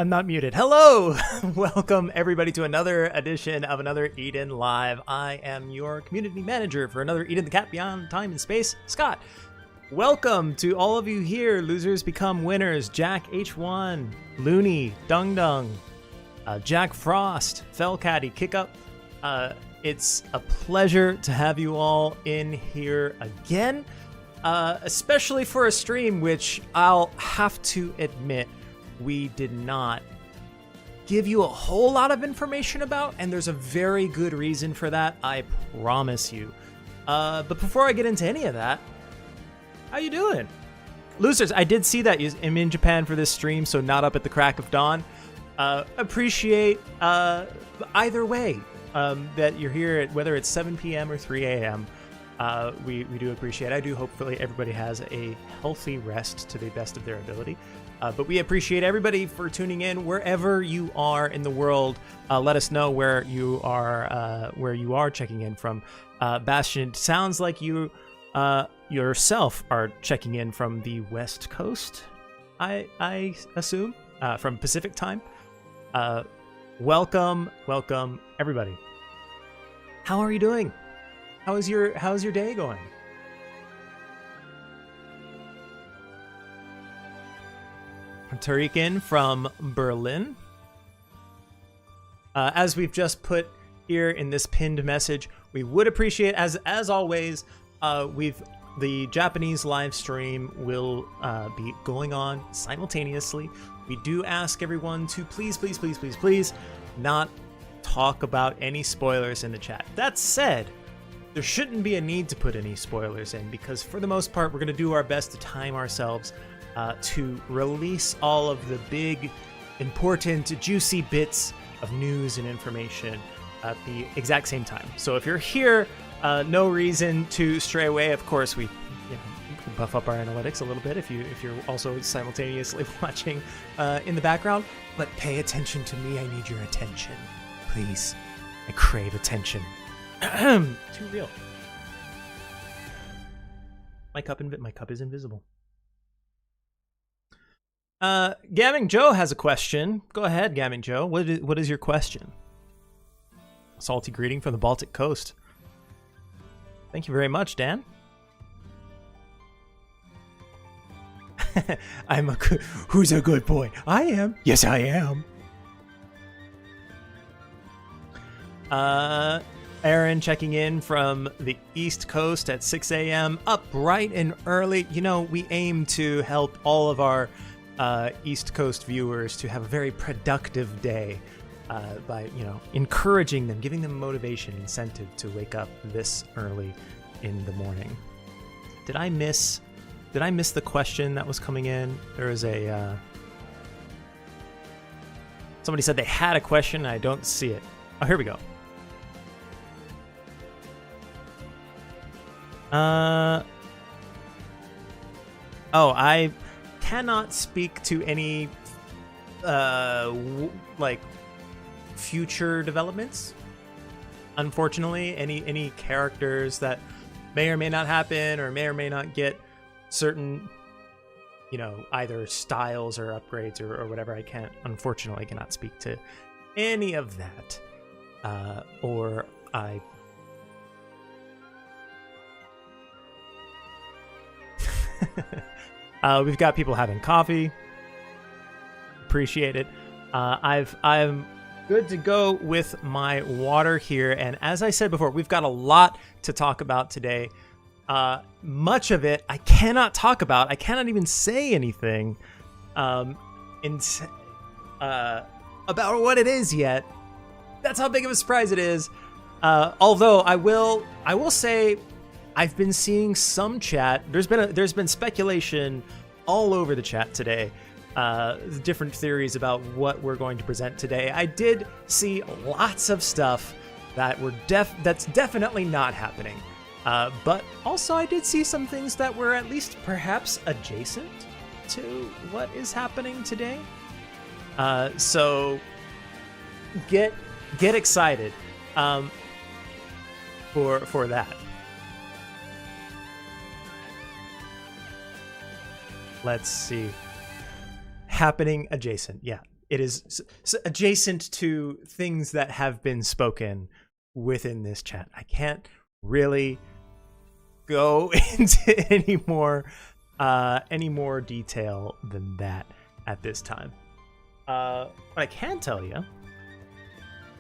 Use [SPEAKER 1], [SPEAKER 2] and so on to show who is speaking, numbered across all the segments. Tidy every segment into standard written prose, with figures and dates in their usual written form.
[SPEAKER 1] I'm not muted. Hello! Welcome everybody to another edition of another Eden Live. I am your community manager for another Eden the Cat Beyond Time and Space, Scott. Welcome to all of you here. Losers become winners. Jack H1, Looney, Dung Dung, Jack Frost, Fellcatty, Kick Up. It's a pleasure to have you all in here again, especially for a stream which I'll have to admit we did not give you a whole lot of information about, and there's a very good reason for that, I promise you. But before I get into any of that, how you doing? Losers, I did see that I'm in Japan for this stream, so not up at the crack of dawn. Appreciate either way that you're here, at, whether it's 7 p.m. or 3 a.m. We do appreciate it. I do hopefully everybody has a healthy rest to the best of their ability. But we appreciate everybody for tuning in wherever you are in the world. Let us know where you are checking in from. Bastion, sounds like you yourself are checking in from the West Coast, I assume, from Pacific time. Welcome everybody. How are you doing? How's your day going? Tariq in from Berlin. As we've just put here in this pinned message, we would appreciate, as always, the Japanese live stream will be going on simultaneously. We do ask everyone to please not talk about any spoilers in the chat. That said, there shouldn't be a need to put any spoilers in, because for the most part, we're going to do our best to time ourselves to release all of the big, important, juicy bits of news and information at the exact same time. So if you're here, no reason to stray away. Of course, we can buff up our analytics a little bit if you're also simultaneously watching in the background. But pay attention to me. I need your attention, please. I crave attention. Too real. My cup is invisible. Gaming Joe has a question. Go ahead, Gaming Joe. What is your question? Salty greeting from the Baltic coast. Thank you very much, Dan. Who's a good boy? I am. Yes, I am. Aaron checking in from the East Coast at 6 a.m. Up bright and early. You know, we aim to help all of our East Coast viewers to have a very productive day by, encouraging them, giving them motivation, incentive to wake up this early in the morning. Did I miss the question that was coming in? There was somebody said they had a question and I don't see it. Oh, here we go. I cannot speak to any future developments, unfortunately. Any characters that may or may not happen or may not get certain either styles or upgrades or whatever. I unfortunately cannot speak to any of that. We've got people having coffee. Appreciate it. I'm good to go with my water here, and as I said before, we've got a lot to talk about today. Much of it I cannot talk about. I cannot even say anything about what it is yet. That's how big of a surprise it is. Although I will say, I've been seeing some chat. There's been speculation all over the chat today. Different theories about what we're going to present today. I did see lots of stuff that's definitely not happening. But also I did see some things that were at least perhaps adjacent to what is happening today. So get excited for that. Let's see. Happening adjacent. Yeah. it is adjacent to things that have been spoken within this chat. I can't really go into any more detail than that at this time. What I can tell you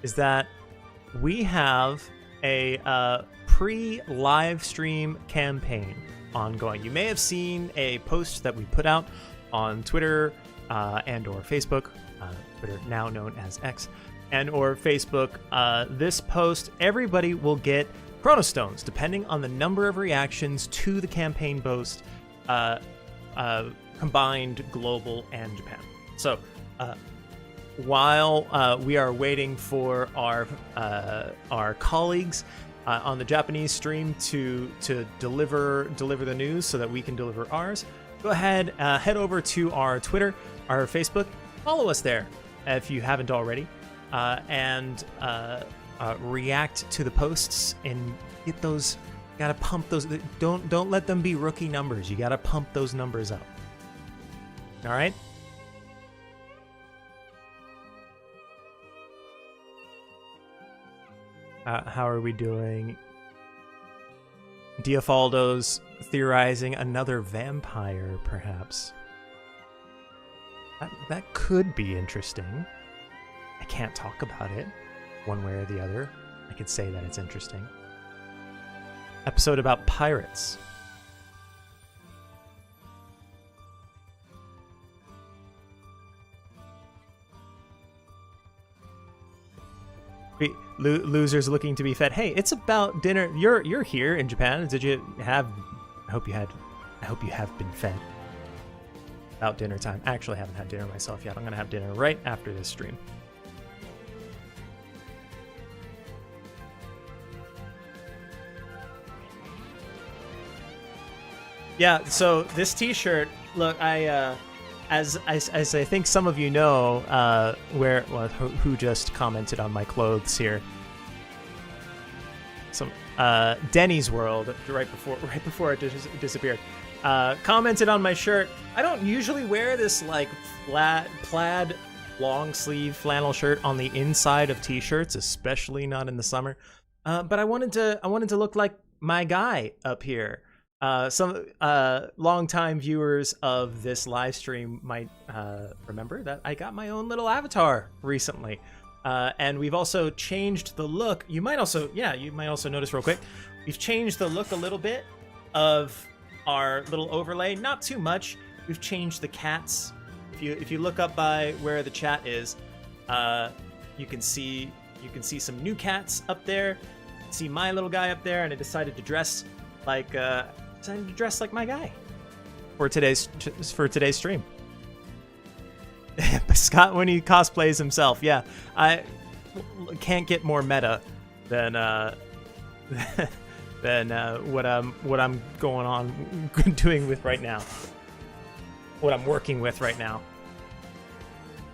[SPEAKER 1] is that we have a pre-live stream campaign ongoing. You may have seen a post that we put out on Twitter and or Facebook, Twitter now known as X, and or Facebook. This post, everybody will get chronostones depending on the number of reactions to the campaign post, combined global and Japan. So while we are waiting for our colleagues on the Japanese stream to deliver the news so that we can deliver ours, go ahead, head over to our Twitter, our Facebook, follow us there if you haven't already, and react to the posts and get those. Gotta pump those. Don't let them be rookie numbers. You gotta pump those numbers up. All right. How are we doing? Diafaldo's theorizing another vampire, perhaps. That could be interesting. I can't talk about it one way or the other. I could say that it's interesting. Episode about pirates. Losers looking to be fed. Hey, it's about dinner. You're here in Japan. Did you have? I hope you have been fed. About dinner time. I actually haven't had dinner myself yet. I'm gonna have dinner right after this stream. Yeah. So this T-shirt. Look, as I think some of you know, who just commented on my clothes here. Some Denny's World right before it disappeared. Commented on my shirt. I don't usually wear this like flat plaid long sleeve flannel shirt on the inside of t-shirts, especially not in the summer. But I wanted to look like my guy up here. Some longtime viewers of this live stream might remember that I got my own little avatar recently. And we've also changed the look. You might also notice real quick, we've changed the look a little bit of our little overlay. Not too much. We've changed the cats. If you look up by where the chat is, you can see some new cats up there. See my little guy up there, and I decided to dress like my guy for today's stream. Scott when he cosplays himself. Yeah, I can't get more meta than what I'm going on doing with right now. What I'm working with right now.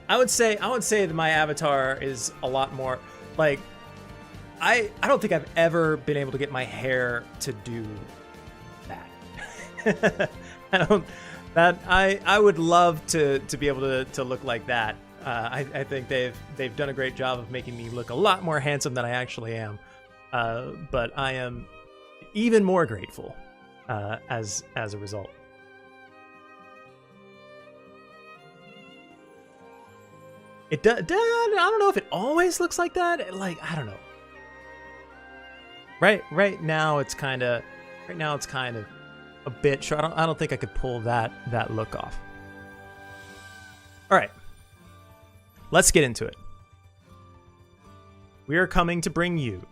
[SPEAKER 1] I would say that my avatar is a lot more like I don't think I've ever been able to get my hair to do that. I would love to be able to look like that. I think they've done a great job of making me look a lot more handsome than I actually am. But I am even more grateful as a result. I don't know if it always looks like that. Like, I don't know. Right now it's kind of a bit short. I don't think I could pull that look off. All right, let's get into it. We are coming to bring you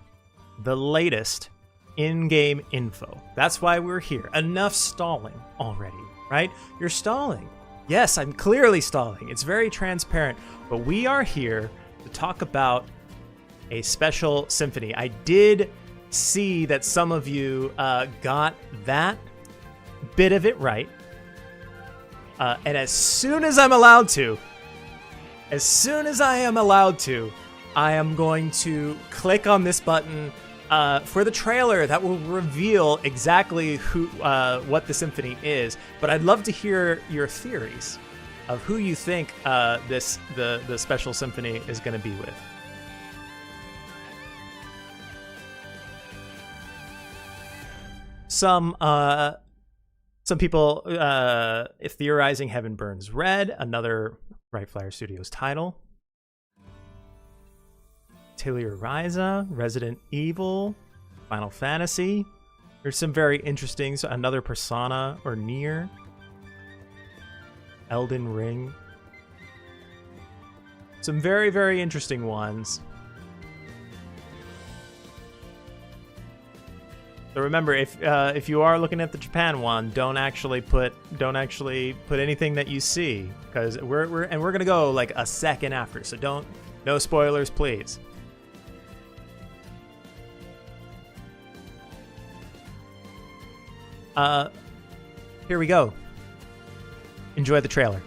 [SPEAKER 1] the latest in-game info. That's why we're here. Enough stalling already, right? You're stalling. Yes, I'm clearly stalling. It's very transparent, but we are here to talk about a special Symphony. I did see that some of you got that bit of it right. And as soon as I am allowed to, I am going to click on this button for the trailer that will reveal exactly what the Symphony is. But I'd love to hear your theories of who you think the special symphony is going to be with. Some people theorizing Heaven Burns Red, another Bright Flyer Studios title. Atelier Ryza, Resident Evil, Final Fantasy. There's some very interesting, so another Persona or Nier. Elden Ring. Some very, very interesting ones. So remember, if you are looking at the Japan one, don't actually put anything that you see, because we're gonna go like a second after. So no spoilers, please. Here we go. Enjoy the trailer.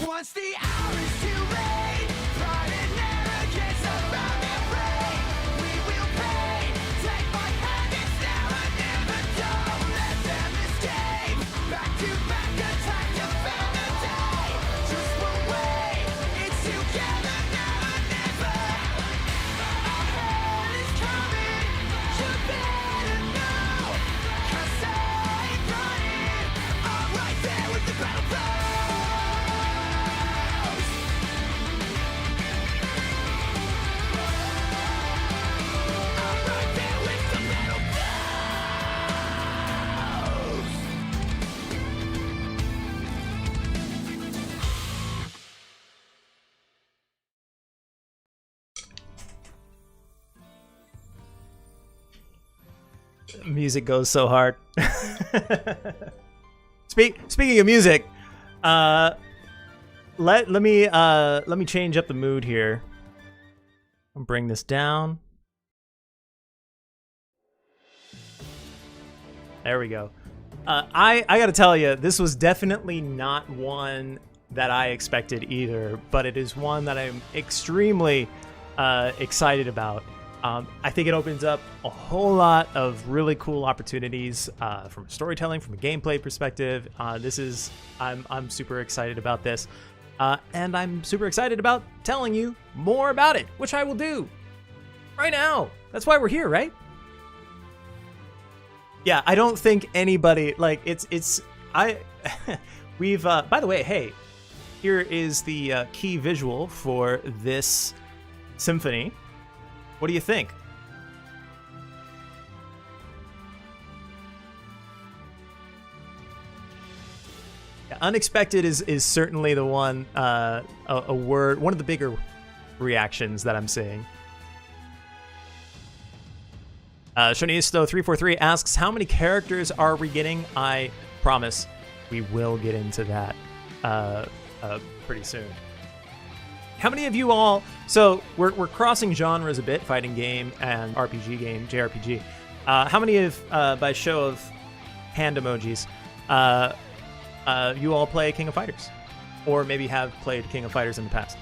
[SPEAKER 2] Once the hour is too late, pride and arrogance are found their prey. We will pay. Take my hand, it's now or never. Don't let them escape. Back to back, attack, defend the day. Just one way, it's together now or never. Our hell is coming, you better know. 'Cause I ain't running, I'm right there with the battle blow.
[SPEAKER 1] Music goes so hard. Speaking of music, let me change up the mood here. I'll bring this down. There we go. I gotta tell you, this was definitely not one that I expected either, but it is one that I'm extremely excited about. I think it opens up a whole lot of really cool opportunities from storytelling, from a gameplay perspective. I'm super excited about this, and I'm super excited about telling you more about it, which I will do right now. That's why we're here, right? Yeah, I don't think anybody we've by the way, hey, here is the key visual for this symphony. What do you think? Yeah, unexpected is certainly the one, a word, one of the bigger reactions that I'm seeing. Shanie 343 asks, how many characters are we getting? I promise we will get into that pretty soon. How many of you all, so we're crossing genres a bit, fighting game and RPG game, JRPG. How many of, by show of hand emojis, you all play King of Fighters? Or maybe have played King of Fighters in the past?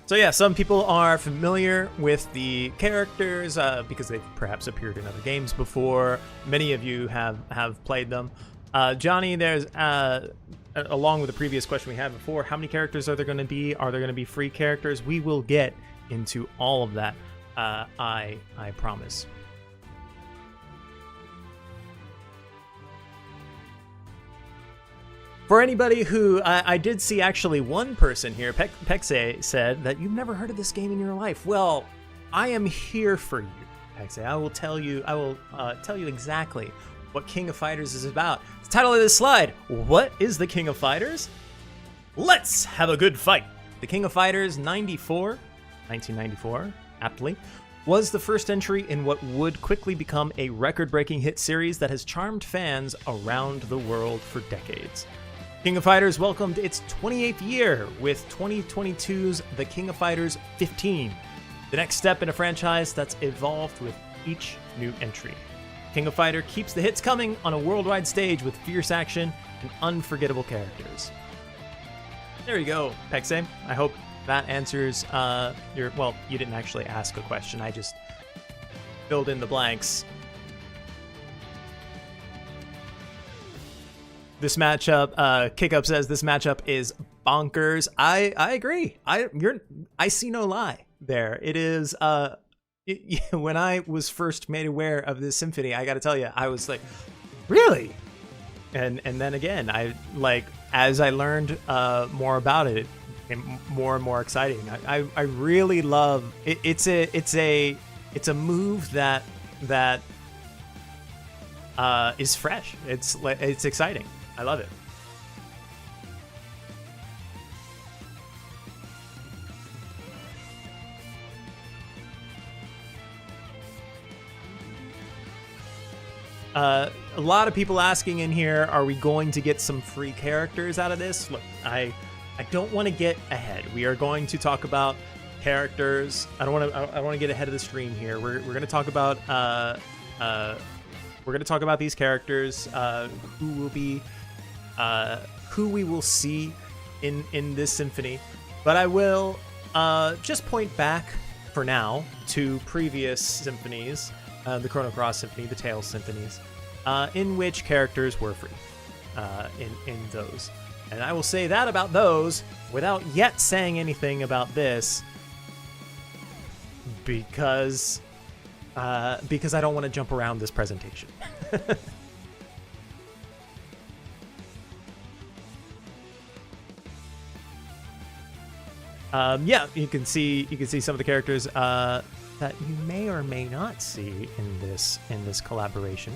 [SPEAKER 1] So yeah, some people are familiar with the characters because they've perhaps appeared in other games before. Many of you have played them. Johnny, there's along with the previous question we had before, how many characters are there going to be? Are there going to be free characters? We will get into all of that. I promise. For anybody who, I did see actually one person here, Pexe said that you've never heard of this game in your life. Well, I am here for you, Pexe. I will tell you exactly what King of Fighters is about. The title of this slide, what is the King of Fighters? Let's have a good fight. The King of Fighters 1994, aptly, was the first entry in what would quickly become a record-breaking hit series that has charmed fans around the world for decades. King of Fighters welcomed its 28th year with 2022's The King of Fighters 15, the next step in a franchise that's evolved with each new entry. King of Fighter keeps the hits coming on a worldwide stage with fierce action and unforgettable characters. There you go, Pexe. I hope that answers your... Well, you didn't actually ask a question. I just filled in the blanks. This matchup, Kickup says this matchup is bonkers. I agree. I see no lie there. It is when I was first made aware of this Symphony, I got to tell you, I was like, really? And then again, I like as I learned more about it, it became more and more exciting. I really love it. It's a move that is fresh. It's exciting. I love it. A lot of people asking in here, are we going to get some free characters out of this? Look, I don't want to get ahead. We are going to talk about characters. I don't want to get ahead of the stream here. We're going to talk about these characters, who we will see in this Symphony. But I will just point back for now to previous symphonies, the Chrono Cross Symphony, the Tales Symphonies, in which characters were free in those. And I will say that about those without yet saying anything about this, because I don't want to jump around this presentation. Yeah, you can see some of the characters that you may or may not see in this collaboration.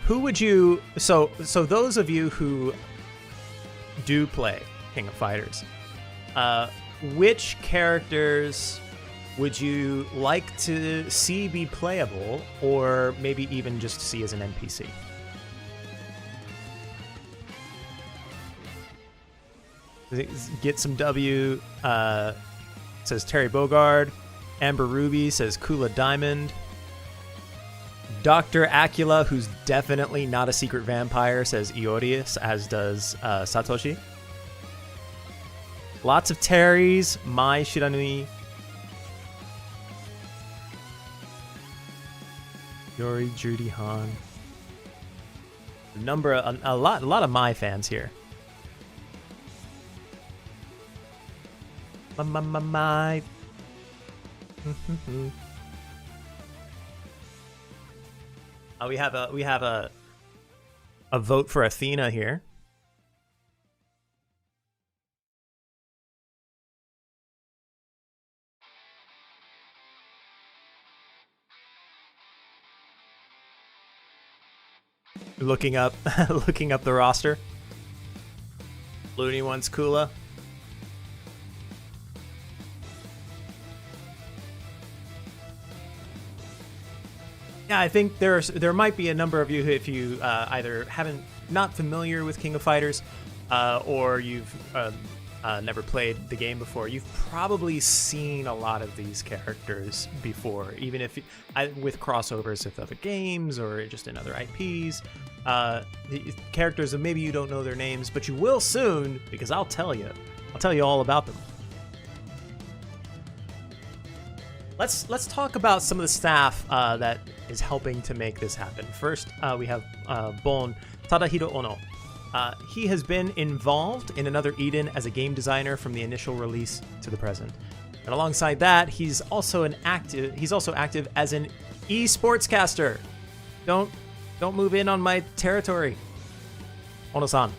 [SPEAKER 1] Who would you... So those of you who do play King of Fighters, which characters would you like to see be playable, or maybe even just see as an NPC? Get some W, says Terry Bogard. Amber Ruby says Kula Diamond. Dr. Acula, who's definitely not a secret vampire, says Iorius, as does Satoshi. Lots of Terrys. Mai Shiranui. Yori, Judy, Han. A lot of Mai fans here. My. We have a vote for Athena here. Looking up the roster. Looney wants Kula. Yeah, I think there might be a number of you who, if you either not familiar with King of Fighters, or you've never played the game before, you've probably seen a lot of these characters before, even if with crossovers with other games or just in other IPs. The characters that maybe you don't know their names, but you will soon, because I'll tell you all about them. let's talk about some of the staff that is helping to make this happen. First, we have Bon Tadahiro Ono. He has been involved in Another Eden as a game designer from the initial release to the present. And alongside that, he's also active as an esports caster. Don't move in on my territory, Ono-san.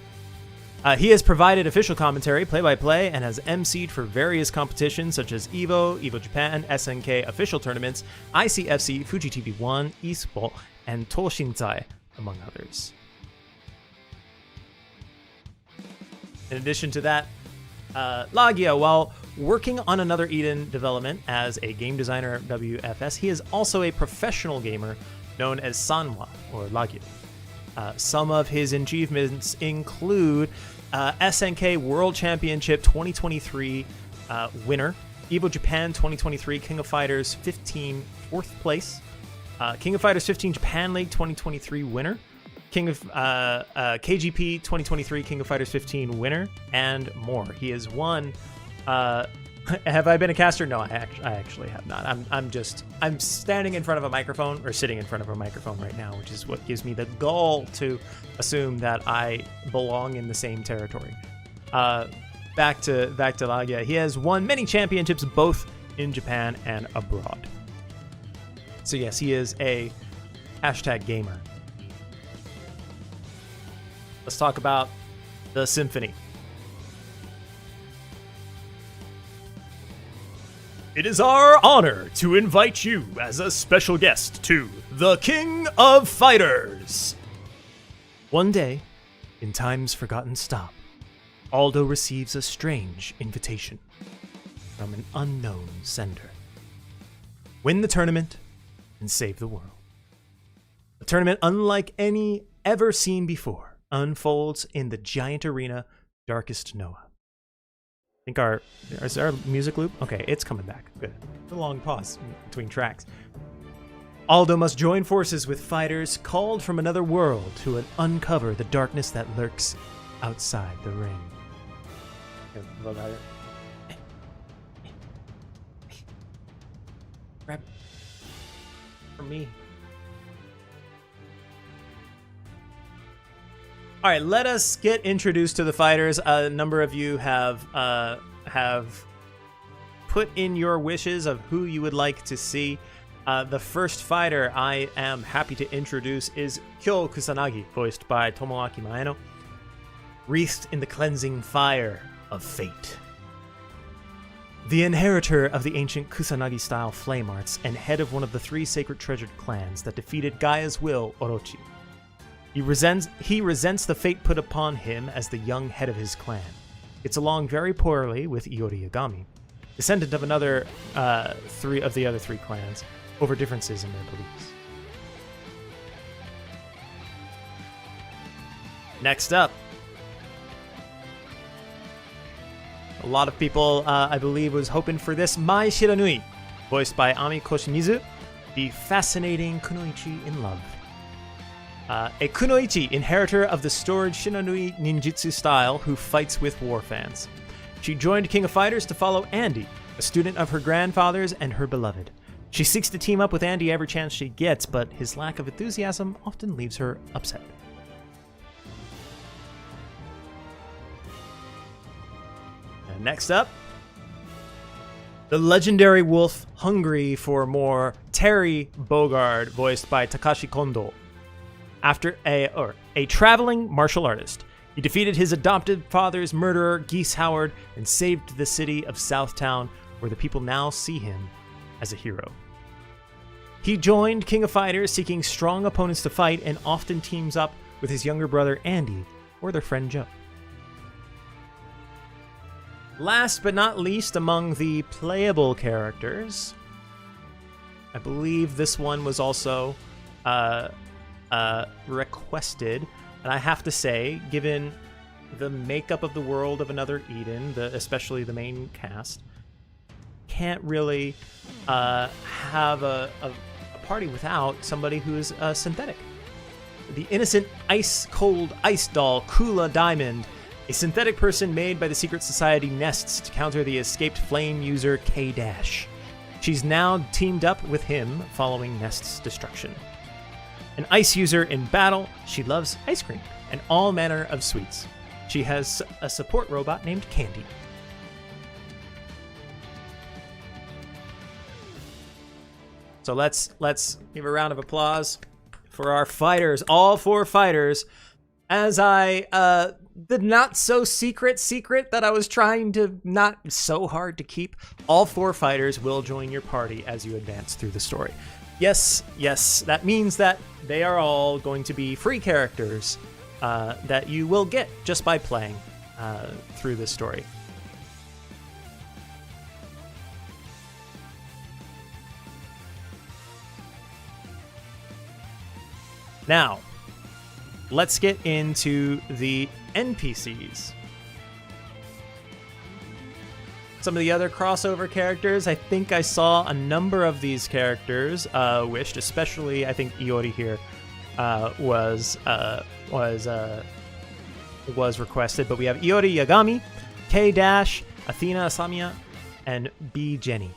[SPEAKER 1] He has provided official commentary, play-by-play, and has emceed for various competitions such as EVO, EVO Japan, SNK official tournaments, ICFC, Fuji TV 1, eSport, and Toshinzai, among others. In addition to that, Lagia, while working on Another Eden development as a game designer at WFS, he is also a professional gamer known as Sanwa, or Lagia. Some of his achievements include SNK World Championship 2023 winner, EVO Japan 2023 King of Fighters 15 4th place, King of Fighters 15 Japan League 2023 winner, King of KGP 2023 King of Fighters 15 winner, and more. He has won. Have I been a caster? No, I actually have not. I'm standing in front of a microphone, or sitting in front of a microphone right now, which is what gives me the gall to assume that I belong in the same territory. Back to Lagia. He has won many championships both in Japan and abroad. So yes, he is a #gamer. Let's talk about the Symphony. It is our honor to invite you as a special guest to the King of Fighters. One day, in time's forgotten stop, Aldo receives a strange invitation from an unknown sender. Win the tournament and save the world. A tournament unlike any ever seen before unfolds in the giant arena Darkest Noah. I think is our music loop? Okay, it's coming back. Good. A long pause between tracks. Aldo must join forces with fighters called from another world to uncover the darkness that lurks outside the ring. Grab it for me. All right, let us get introduced to the fighters. A number of you have put in your wishes of who you would like to see. The first fighter I am happy to introduce is Kyo Kusanagi, voiced by Tomoaki Maeno, wreathed in the cleansing fire of fate. The inheritor of the ancient Kusanagi-style flame arts and head of one of the 3 sacred treasured clans that defeated Gaia's will, Orochi. He resents the fate put upon him as the young head of his clan. Gets along very poorly with Iori Yagami, descendant of another 3 of the other 3 clans, over differences in their beliefs. Next up, a lot of people, I believe, was hoping for this. Mai Shiranui, voiced by Ami Koshimizu, the fascinating kunoichi in love. A kunoichi, inheritor of the storied Shiranui ninjutsu style, who fights with war fans. She joined King of Fighters to follow Andy, a student of her grandfather's and her beloved. She seeks to team up with Andy every chance she gets, but his lack of enthusiasm often leaves her upset. And next up, the legendary wolf, hungry for more, Terry Bogard, voiced by Takashi Kondo. After a traveling martial artist, he defeated his adopted father's murderer, Geese Howard, and saved the city of Southtown, where the people now see him as a hero. He joined King of Fighters seeking strong opponents to fight and often teams up with his younger brother Andy or their friend Joe. Last but not least, among the playable characters, I believe this one was also requested, and I have to say, given the makeup of the world of Another Eden, especially the main cast, can't really have a party without somebody who is synthetic. The innocent ice-cold ice doll, Kula Diamond, a synthetic person made by the secret society Nests to counter the escaped flame user K-Dash. She's now teamed up with him following Nest's destruction. An ice user in battle, she loves ice cream and all manner of sweets. She has a support robot named Candy. So let's give a round of applause for our fighters, all 4 fighters. As I the not so secret that I was trying to not so hard to keep, all 4 fighters will join your party as you advance through the story. Yes, that means that they are all going to be free characters that you will get just by playing through this story. Now, let's get into the NPCs. Some of the other crossover characters, I think I saw a number of these characters wished, especially I think Iori here was requested. But we have Iori Yagami, K Dash, Athena Asamiya, and B Jenny.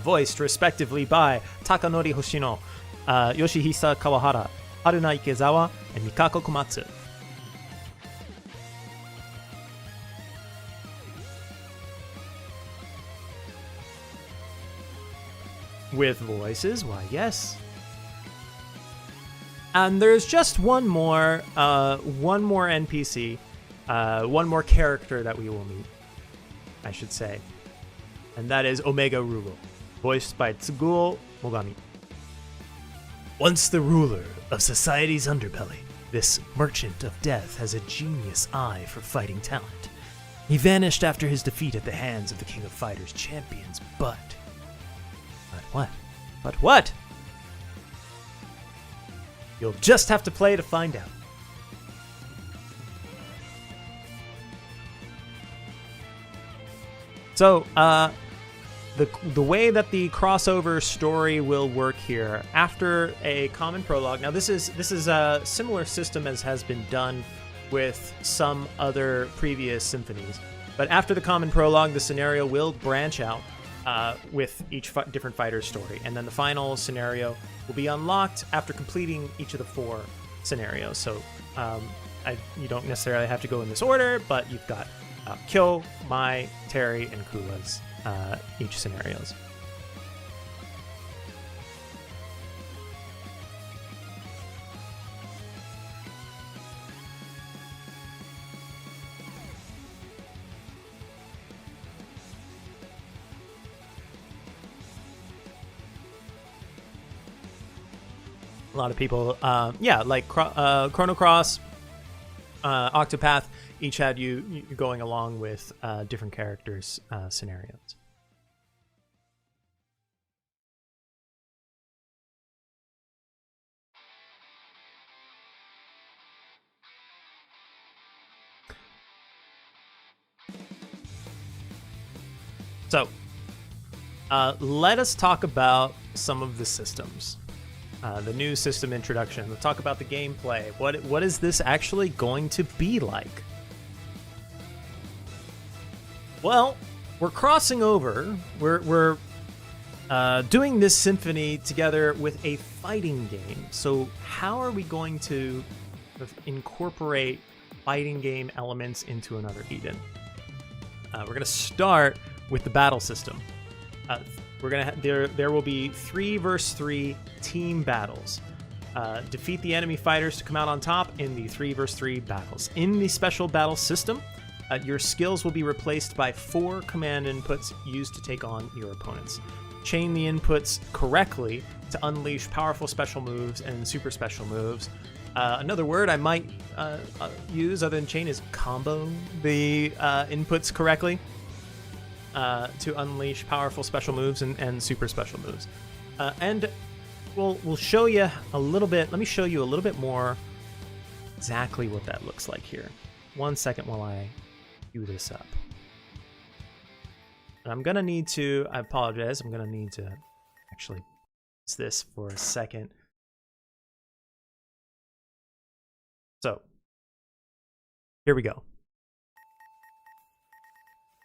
[SPEAKER 1] Voiced respectively by Takanori Hoshino, Yoshihisa Kawahara, Haruna Ikezawa, and Mikako Komatsu. With voices, why yes. And there's just one more NPC, one more character that we will meet, I should say. And that is Omega Ruro, voiced by Tsuguo Mogami. Once the ruler of society's underbelly, this merchant of death has a genius eye for fighting talent. He vanished after his defeat at the hands of the King of Fighters champions, But what? You'll just have to play to find out. So, the way that the crossover story will work here, after a common prologue. Now, this is a similar system as has been done with some other previous symphonies. But after the common prologue, the scenario will branch out with each different fighter's story. And then the final scenario will be unlocked after completing each of the 4 scenarios. So you don't necessarily have to go in this order, but you've got Kyo, Mai, Terry, and Kula's each scenarios. A lot of people, like Chrono Cross, Octopath, each had you going along with different characters' scenarios. So, let us talk about some of the systems. The new system introduction. Let's talk about the gameplay. What is this actually going to be like? Well, we're crossing over. We're doing this symphony together with a fighting game. So how are we going to incorporate fighting game elements into another Eden? We're going to start with the battle system. We're gonna there will be 3 versus 3 team battles. Defeat the enemy fighters to come out on top in the 3 versus 3 battles. In the special battle system, your skills will be replaced by 4 command inputs used to take on your opponents. Chain the inputs correctly to unleash powerful special moves and super special moves. Another word I might use other than chain is combo the inputs correctly. To unleash powerful special moves and super special moves. And we'll show you a little bit. Let me show you a little bit more exactly what that looks like here. 1 second while I do this up. And I'm going to need to, I apologize, I'm going to need to actually use this for a second. So, here we go.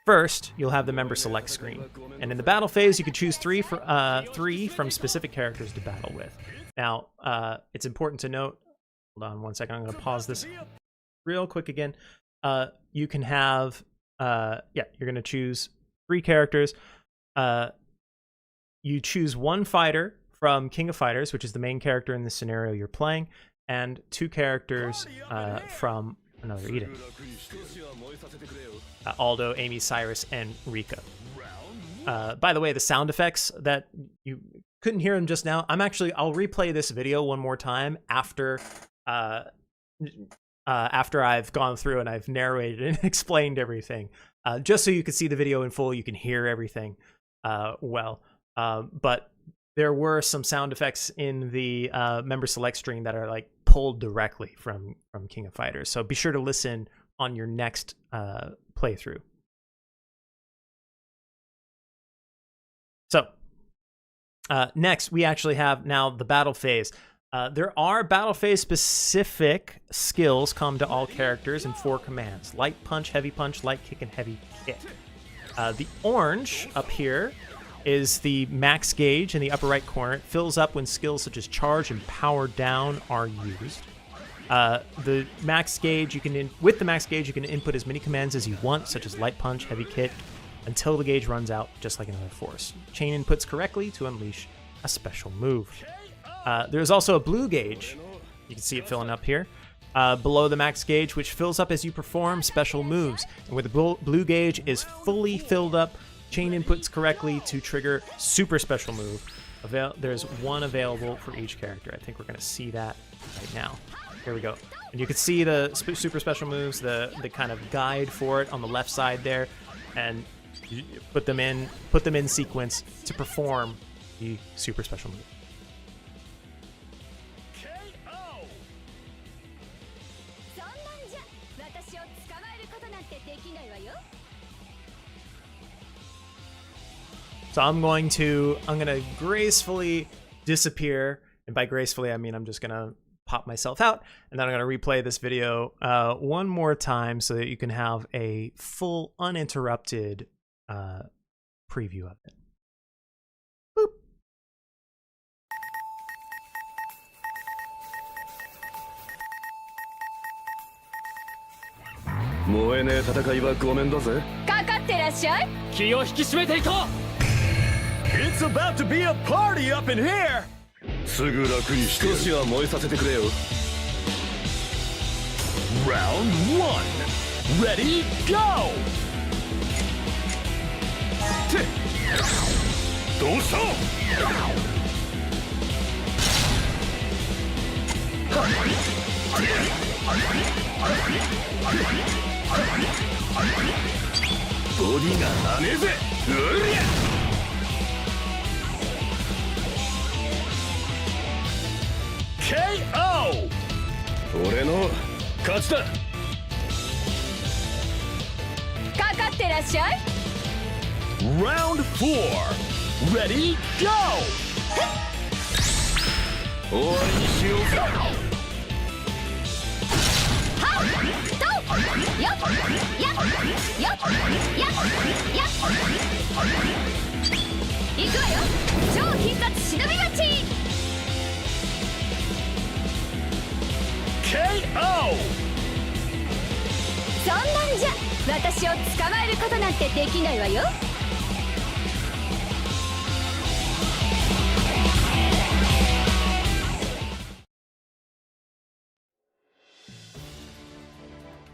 [SPEAKER 1] First, you'll have the member select screen, and in the battle phase, you can choose three from specific characters to battle with. Now, it's important to note. Hold on one second. I'm going to pause this real quick again. You can have, you're going to choose 3 characters. You choose 1 fighter from King of Fighters, which is the main character in the scenario you're playing, and 2 characters from another Eden. Aldo, Amy, Cyrus, and Rika. By the way, the sound effects that you couldn't hear them just now, I'll replay this video one more time after I've gone through and I've narrated and explained everything, just so you can see the video in full, you can hear everything well. But there were some sound effects in the member select screen that are like pulled directly from King of Fighters. So be sure to listen on your next playthrough. So next, we actually have now the battle phase. There are battle phase specific skills come to all characters in 4 commands: light punch, heavy punch, light kick, and heavy kick. The orange up here is the max gauge in the upper right corner. It fills up when skills such as charge and power down are used. The max gauge, with the max gauge, you can input as many commands as you want, such as light punch, heavy kick, until the gauge runs out, just like another force. Chain inputs correctly to unleash a special move. There's also a blue gauge. You can see it filling up here. Below the max gauge, which fills up as you perform special moves. And where the blue gauge is fully filled up, chain inputs correctly to trigger super special move. There's 1 available for each character. I think we're going to see that right now. Here we go. And you can see the super special moves, the kind of guide for it on the left side there, and you put them in sequence to perform the super special move. So I'm gonna gracefully disappear, and by gracefully I mean I'm just gonna pop myself out, and then I'm gonna replay this video one more time so that you can have a full uninterrupted preview of it. Boop.
[SPEAKER 3] 燃えねえ戦いはごめんだぜ。
[SPEAKER 4] かかってらっしゃい。
[SPEAKER 5] 気を引き締めていこう。
[SPEAKER 2] It's about to be a party up in here!
[SPEAKER 3] すぐ楽にして少しは燃えさせてくれよ。
[SPEAKER 2] Round 1. Ready, go!
[SPEAKER 3] どうした
[SPEAKER 2] ボディが跳ねえぜ。うりゃ KO!
[SPEAKER 3] 俺の勝ちだ。
[SPEAKER 4] かかってらっしゃい。
[SPEAKER 2] Round 4. Ready, go!
[SPEAKER 3] 終わりにしようか。
[SPEAKER 4] はっとやっやっやっやっやっいくわよ。超必殺忍び勝ち。
[SPEAKER 2] KO!
[SPEAKER 4] そんなんじゃ私を捕まえることなんてできないわよ。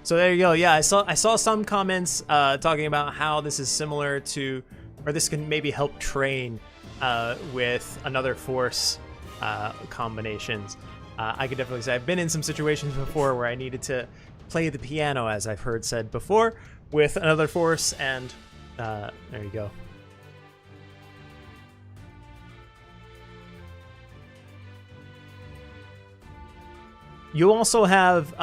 [SPEAKER 1] So there you go. Yeah, I saw some comments talking about how this is similar to, or this can maybe help train with another force combinations. I could definitely say I've been in some situations before where I needed to play the piano, as I've heard said before, with another force, and there you go. You also have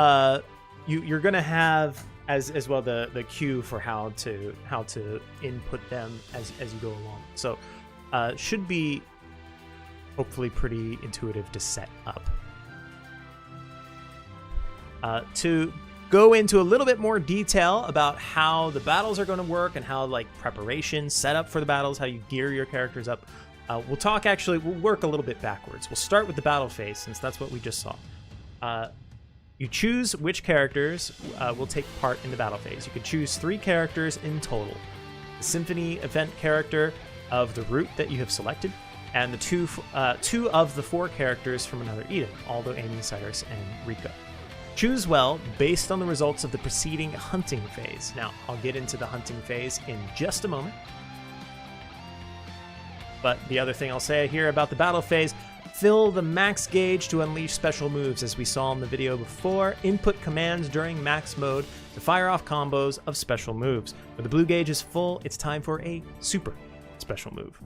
[SPEAKER 1] you're gonna have as well the cue for how to input them as you go along. So should be hopefully pretty intuitive to set up. To go into a little bit more detail about how the battles are going to work and how like preparation, setup for the battles, how you gear your characters up. We'll work a little bit backwards. We'll start with the battle phase since that's what we just saw. You choose which characters will take part in the battle phase. You can choose 3 characters in total. The Symphony event character of the route that you have selected, and the two of the 4 characters from another Eden, Aldo, Amy, Cyrus, and Rika. Choose well based on the results of the preceding hunting phase. Now, I'll get into the hunting phase in just a moment. But the other thing I'll say here about the battle phase, fill the max gauge to unleash special moves as we saw in the video before. Input commands during max mode to fire off combos of special moves. When the blue gauge is full, it's time for a super special move.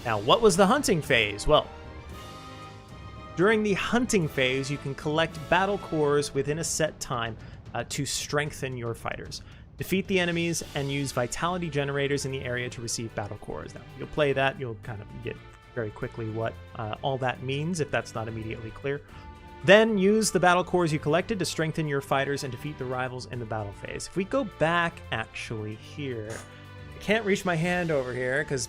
[SPEAKER 1] Now, what was the hunting phase? Well, during the hunting phase, you can collect battle cores within a set time to strengthen your fighters. Defeat the enemies and use vitality generators in the area to receive battle cores. Now, you'll play that, you'll kind of get very quickly what all that means if that's not immediately clear. Then use the battle cores you collected to strengthen your fighters and defeat the rivals in the battle phase. If we go back actually here, I can't reach my hand over here because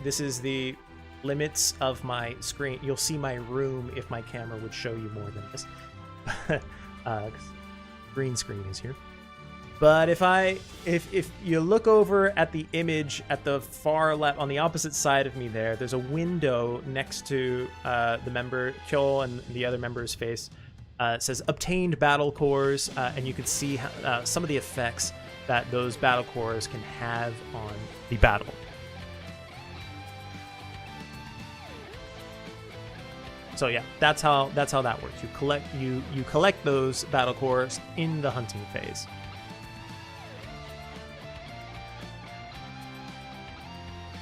[SPEAKER 1] this is the limits of my screen. You'll see my room if my camera would show you more than this. Green screen is here. But if you look over at the image at the far left, on the opposite side of me there's a window next to the member Kyo and the other member's face. It says obtained battle cores, and you can see some of the effects that those battle cores can have on the battle. So yeah, that's how that works. You collect those battle cores in the hunting phase.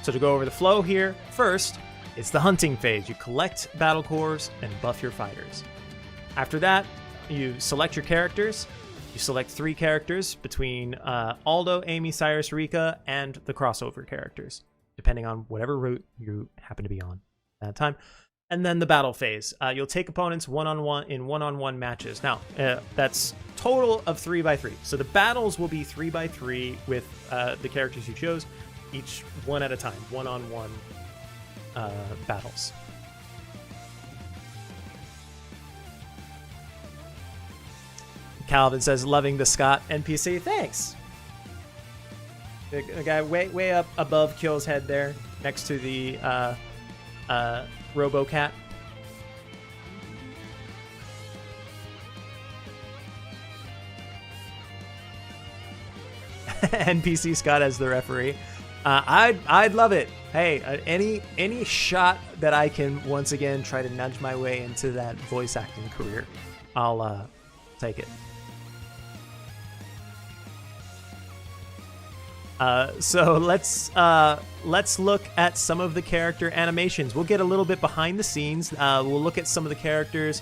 [SPEAKER 1] So to go over the flow here, first, it's the hunting phase. You collect battle cores and buff your fighters. After that, you select your characters. You select 3 characters between Aldo, Amy, Cyrus, Rika, and the crossover characters, depending on whatever route you happen to be on at that time. And then the battle phase. You'll take opponents one-on-one matches. Now, that's total of 3x3. So the battles will be 3x3 with the characters you chose, each one at a time, one-on-one battles. Calvin says, loving the Scott NPC. Thanks. The guy way up above Kyo's head there, next to the RoboCat. NPC Scott as the referee. I'd love it. Hey, any shot that I can once again try to nudge my way into that voice acting career, I'll take it. So let's look at some of the character animations. We'll get a little bit behind the scenes. We'll look at some of the characters.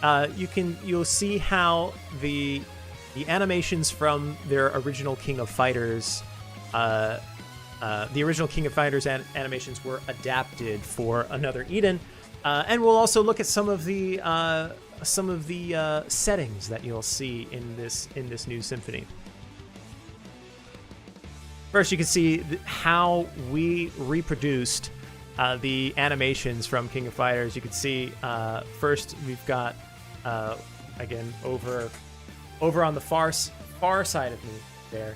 [SPEAKER 1] You'll see how the animations from their original King of Fighters, the original King of Fighters animations were adapted for another Eden, and we'll also look at some of the settings that you'll see in this new Symphony. First, you can see how we reproduced the animations from King of Fighters. You can see first we've got again over on the far side of me there,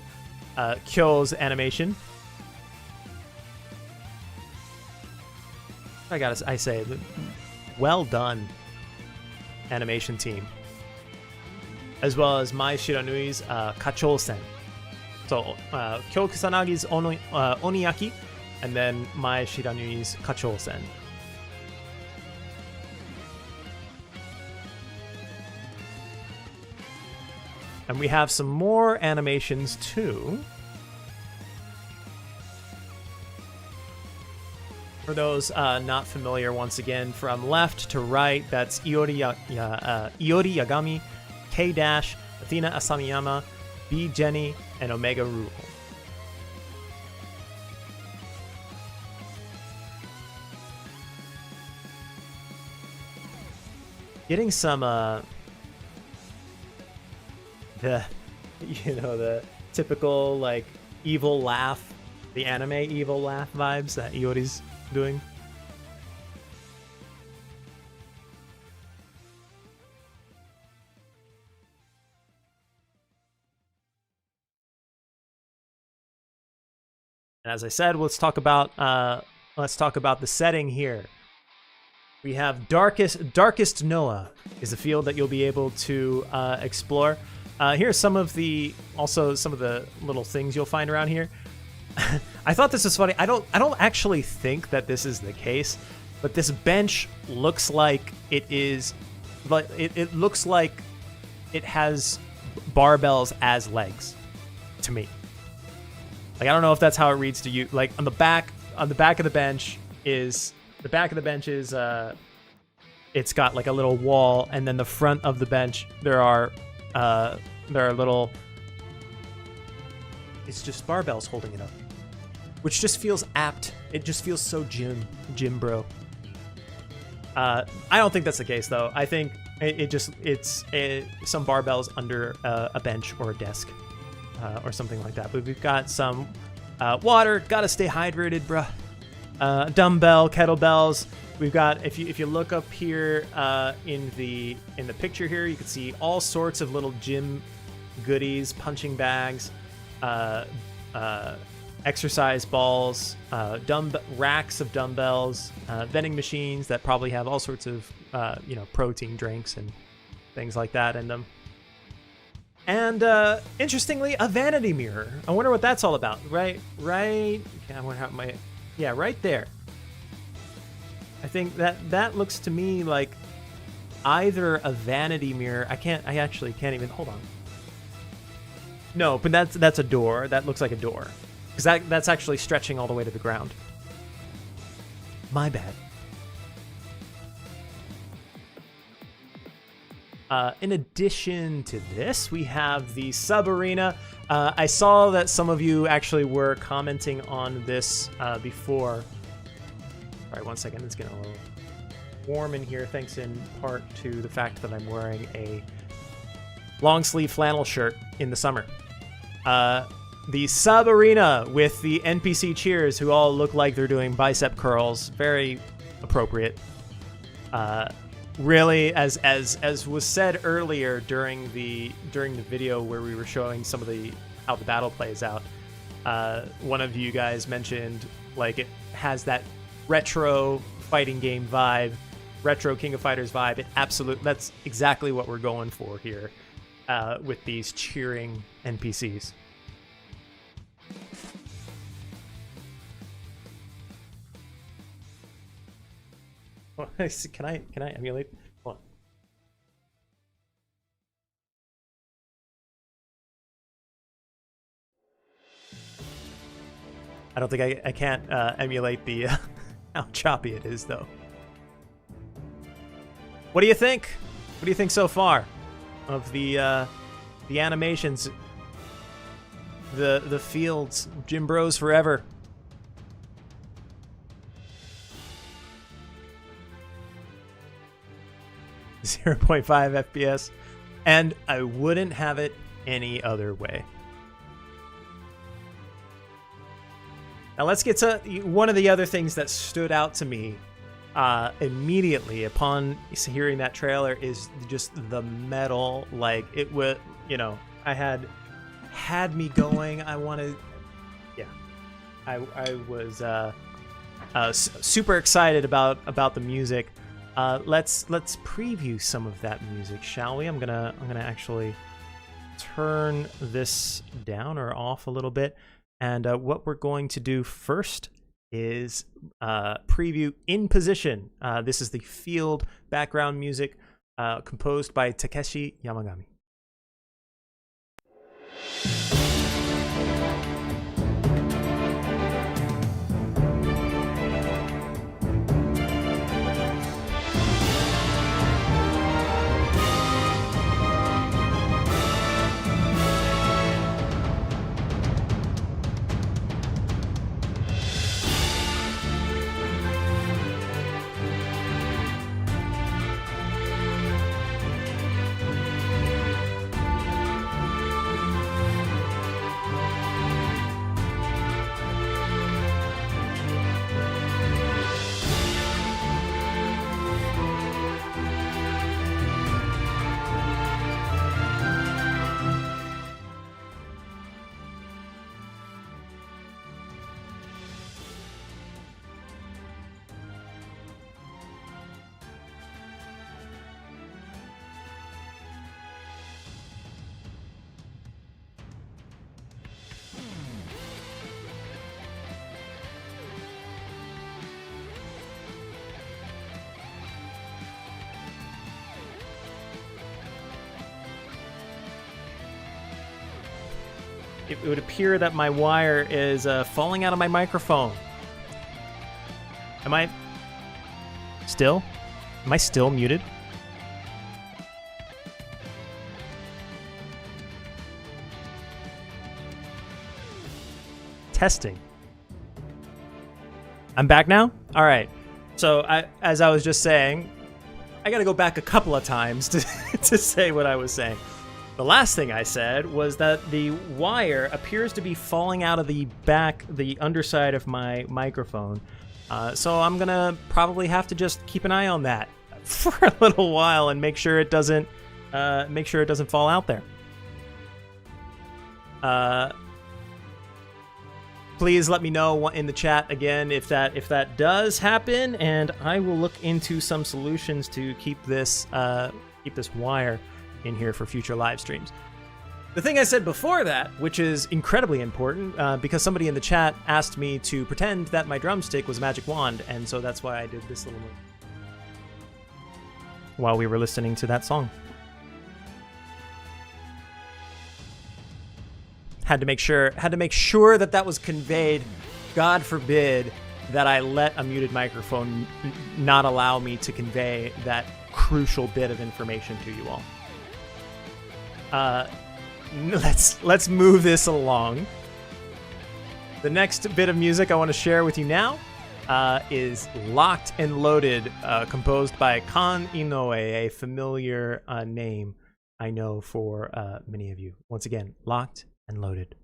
[SPEAKER 1] Kyo's animation. I say, well done, animation team, as well as Mai Shiranui's Kachou-sen. So, Kyo Kusanagi's Oniyaki, and then Mai Shiranui's Kachou-sen. And we have some more animations too. For those not familiar, once again, from left to right, that's Iori Yagami, K-Dash, Athena Asamiyama, B Jenny, and Omega Rule. Getting some the, the typical like evil laugh, the anime evil laugh vibes that Iori's doing. And as I said, let's talk about the setting here. We have Darkest Noah is a field that you'll be able to explore. Here's some of the little things you'll find around here. I thought this was funny. I don't actually think that this is the case, but this bench looks like it is, but it looks like it has barbells as legs to me. Like, I don't know if that's how it reads to you. Like on the back of the bench is it's got like a little wall, and then the front of the bench there are little, it's just barbells holding it up, which just feels apt. It just feels so gym bro. I don't think that's the case though. I think it's some barbells under a bench or a desk. Or something like that. But we've got some water. Gotta stay hydrated, bruh. Dumbbell, kettlebells. We've got, if you look up here in the picture here, you can see all sorts of little gym goodies, punching bags, exercise balls, racks of dumbbells, vending machines that probably have all sorts of protein drinks and things like that in them. And interestingly, a vanity mirror. I wonder what that's all about. Right. I wonder how right there. I think that looks to me like either a vanity mirror. I actually can't even, hold on. No, but that's a door. That looks like a door. Because that's actually stretching all the way to the ground. My bad. In addition to this, we have the sub-arena. I saw that some of you actually were commenting on this before. All right, 1 second. It's getting a little warm in here, thanks in part to the fact that I'm wearing a long-sleeve flannel shirt in the summer. The sub-arena with the NPC cheers, who all look like they're doing bicep curls. Very appropriate. Really, as was said earlier during the video where we were showing some of how the battle plays out, one of you guys mentioned like it has that retro fighting game vibe, retro King of Fighters vibe. That's exactly what we're going for here with these cheering NPCs. Can I emulate? Hold on. I don't think I can't emulate the how choppy it is though. What do you think? What do you think so far of the animations, the fields, Gym Bros forever? 0.5 FPS, and I wouldn't have it any other way. Now let's get to one of the other things that stood out to me immediately upon hearing that trailer is just the metal. Like it was, had me going. I wanted, I was super excited about the music. Let's preview some of that music, shall we? I'm gonna actually turn this down or off a little bit, and what we're going to do first is preview In Position. This is the field background music composed by Takeshi Yamagami. it would appear that my wire is falling out of my microphone. Am I still muted? Testing. I'm back now? All right. So as I was just saying, I got to go back a couple of times to say what I was saying. The last thing I said was that the wire appears to be falling out of the underside of my microphone. So I'm going to probably have to just keep an eye on that for a little while and make sure it doesn't fall out there. Please let me know in the chat again if that does happen, and I will look into some solutions to keep this wire in here for future live streams. The thing I said before that, which is incredibly important, because somebody in the chat asked me to pretend that my drumstick was a magic wand, and so that's why I did this little move while we were listening to that song. Had to make sure that was conveyed. God forbid that I let a muted microphone not allow me to convey that crucial bit of information to you all. Let's move this along. The next bit of music I want to share with you now is Locked and Loaded, composed by Kan Inoue, a familiar name I know for many of you. Once again, Locked and Loaded.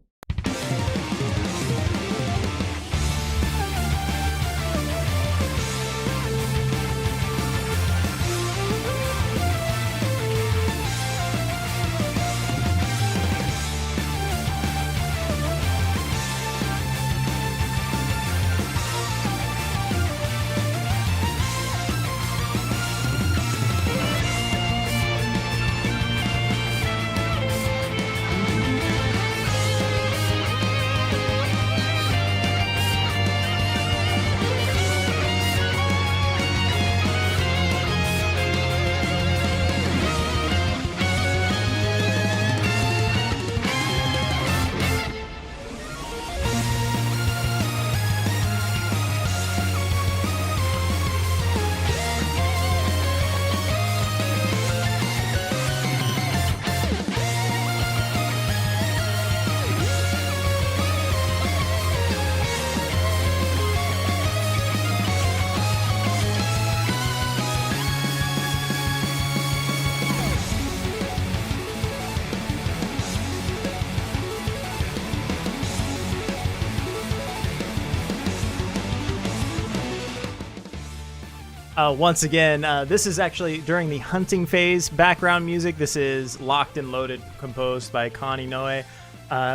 [SPEAKER 1] Once again, this is actually during the hunting phase background music. This is Locked and Loaded, composed by Kan Inoue.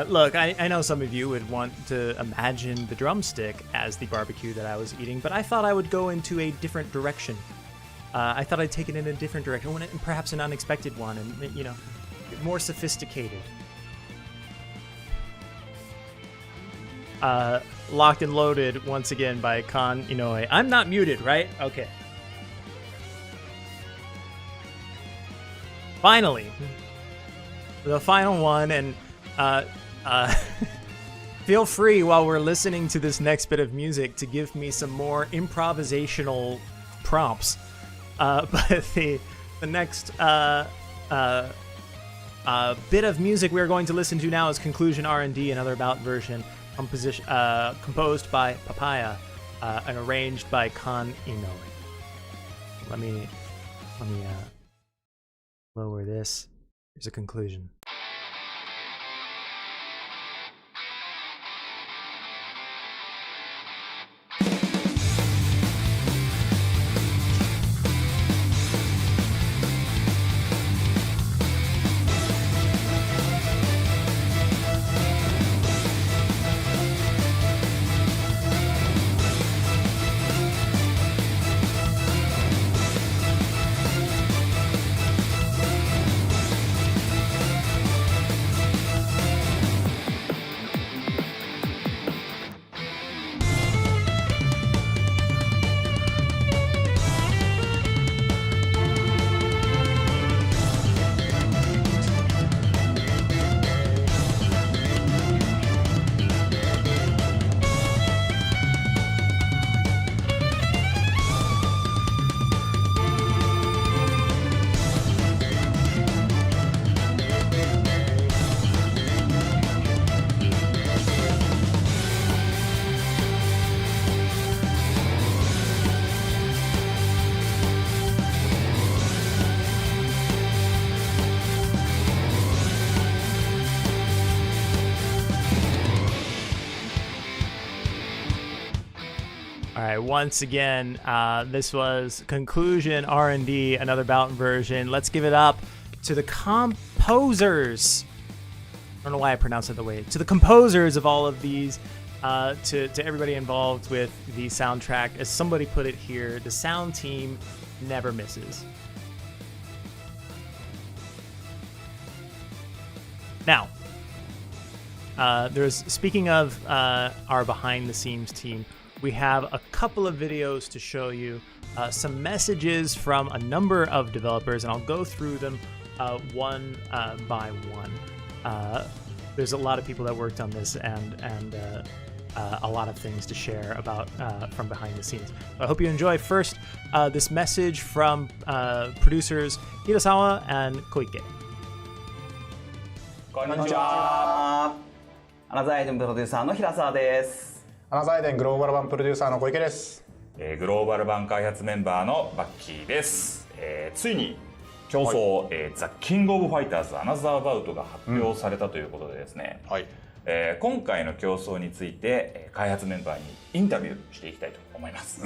[SPEAKER 1] Look, I know some of you would want to imagine the drumstick as the barbecue that I was eating, but I thought I would go into a different direction. I thought I'd take it in a different direction, perhaps an unexpected one, and, you know, more sophisticated. Locked and Loaded, once again, by Kan Inoue. I'm not muted, right? Okay. Finally, the final one, and feel free while we're listening to this next bit of music to give me some more improvisational prompts. But the next bit of music we're going to listen to now is Conclusion R&D, another About version, composed by Papaya and arranged by Kan Inoue. Let me lower this. Here's a conclusion. once again, this was Conclusion R&D, another Bounty version. Let's give it up to the composers. I don't know why I pronounce it the way. To the composers of all of these, to everybody involved with the soundtrack. As somebody put it here, the sound team never misses. Now, speaking of our behind-the-scenes team, we have a couple of videos to show you, some messages from a number of developers, and I'll go through them one by one. There's a lot of people that worked on this, and a lot of things to share about from behind the scenes. So I hope you enjoy. First, this message from producers Hirasawa and Koike.
[SPEAKER 6] こんにちは。アナザーアイデンプロデューサーの平沢です。
[SPEAKER 7] アナザーアイデングローバル版プロデューサーの小池です。
[SPEAKER 8] グローバル版開発メンバーのバッキーです。ついに競争、ザ・キング・オブ・ファイターズ・アナザー・バウトが発表されたということでですね、
[SPEAKER 7] はい。
[SPEAKER 8] 今回の競争について開発メンバーにインタビューしていきたいと思います。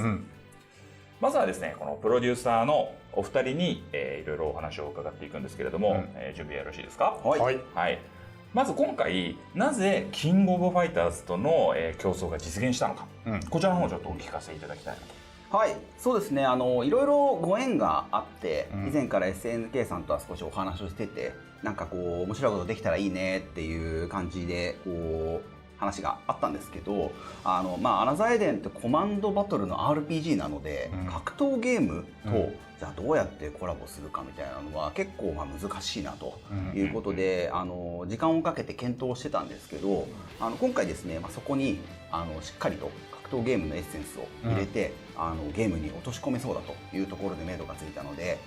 [SPEAKER 8] まずはですね、このプロデューサーのお二人に、いろいろお話を伺っていくんですけれども、準備よろしいですか？
[SPEAKER 6] はい。
[SPEAKER 8] はい。まず今回なぜキングオブファイターズとの、競争が実現したのか、こちらの方をちょっとお聞かせいただきたいなと。
[SPEAKER 6] はい、そうですね。いろいろご縁があって、以前から SNK さんとは少しお話をしてて、なんかこう面白いことできたらいいねっていう感じでこう話があったんですけど、アナザーエデンってコマンドバトルの RPG なので、格闘ゲームと、じゃあどうやってコラボするかみたいなのは結構難しいなということで、時間をかけて検討してたんですけど、今回ですね、そこにしっかりと格闘ゲームのエッセンスを入れて、ゲームに落とし込めそうだというところで目処がついたので、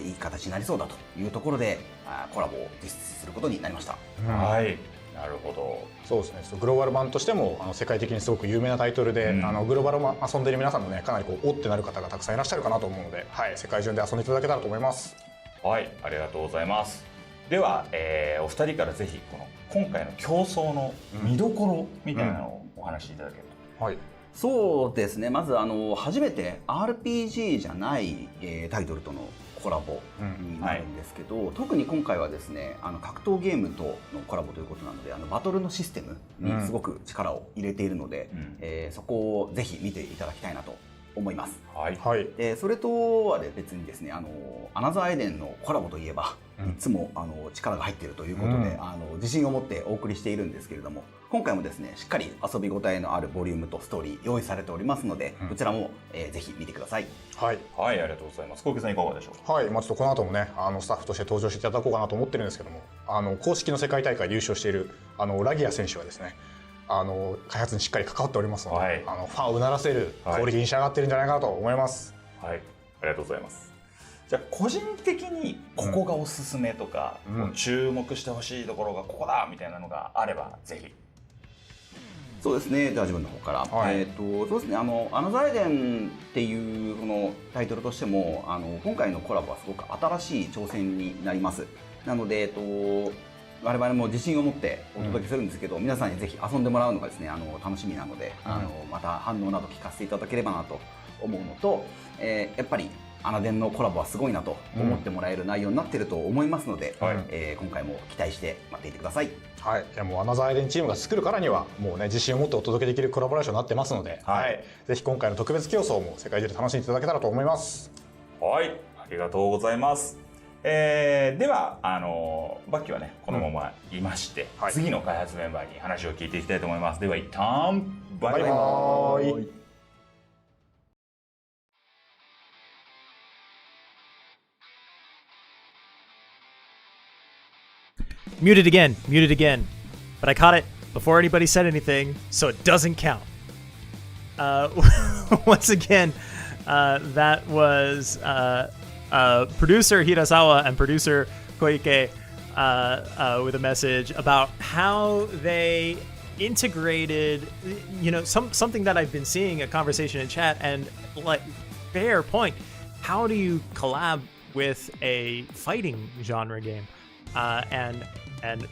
[SPEAKER 6] いい形になりそうだというところでコラボを実施することになりました。
[SPEAKER 8] はい、なるほど。
[SPEAKER 7] そうですね。グローバル版としても世界的にすごく有名なタイトルで、グローバル版遊んでいる皆さんもね、かなりおってなる方がたくさんいらっしゃるかなと思うので、はい、世界中で遊んでいただけたらと思います。
[SPEAKER 8] はい、ありがとうございます。では、お二人からぜひこの今回の競争の見どころみたいなのをお話しいただけると。
[SPEAKER 6] はい。そうですね。まず初めて RPG じゃない、タイトルとのコラボになるんですけど、特に今回はですね、格闘ゲームとのコラボということなので、バトルのシステムにすごく力を入れているので、そこをぜひ見ていただきたいなと思います。
[SPEAKER 8] はい。
[SPEAKER 6] でそれとは別にですね、アナザーエデンのコラボといえば、いつも力が入っているということで、自信を持ってお送りしているんですけれども、今回もですね、しっかり遊び応えのあるボリュームとストーリー用意されておりますので、こちらも、ぜひ見てください。
[SPEAKER 7] はい、
[SPEAKER 8] はい、ありがとうございます。小池さんいかがでしょうか？
[SPEAKER 7] はい、ちょっとこの後もね、スタッフとして登場していただこうかなと思ってるんですけども、公式の世界大会で優勝しているラギア選手はですね、開発にしっかり関わっておりますので、ファンをうならせるクオリティに仕上がってるんじゃないかなと思います。
[SPEAKER 8] はい、ありがとうございます。じゃあ個人的にここがおすすめとか、注目してほしいところがここだみたいなのがあればぜひ。
[SPEAKER 6] そうですね。じゃあ自分の方から、そうですね。アナザーエデンっていうこのタイトルとしても、今回のコラボはすごく新しい挑戦になります。なので我々も自信を持ってお届けするんですけど、皆さんにぜひ遊んでもらうのがですね、楽しみなので、また反応など聞かせていただければなと思うのと、やっぱりアナデンのコラボはすごいなと思ってもらえる内容になっていると思いますので、今回も期待して待っていてください。
[SPEAKER 7] はい、もうアナザーエデンチームが作るからにはもうね、自信を持ってお届けできるコラボレーションになってますので、ぜひ今回の特別競争も世界中で楽しんでいただけたらと思います。
[SPEAKER 8] はい、ありがとうございます。ではバッキーはねこのままいまして、次の開発メンバーに話を聞いていきたいと思います。では一旦バイバイ。
[SPEAKER 1] Muted again, but I caught it before anybody said anything, so it doesn't count. Once again, that was producer Hirasawa and producer Koike with a message about how they integrated, something that I've been seeing a conversation in chat, and like, fair point. How do you collab with a fighting genre game? and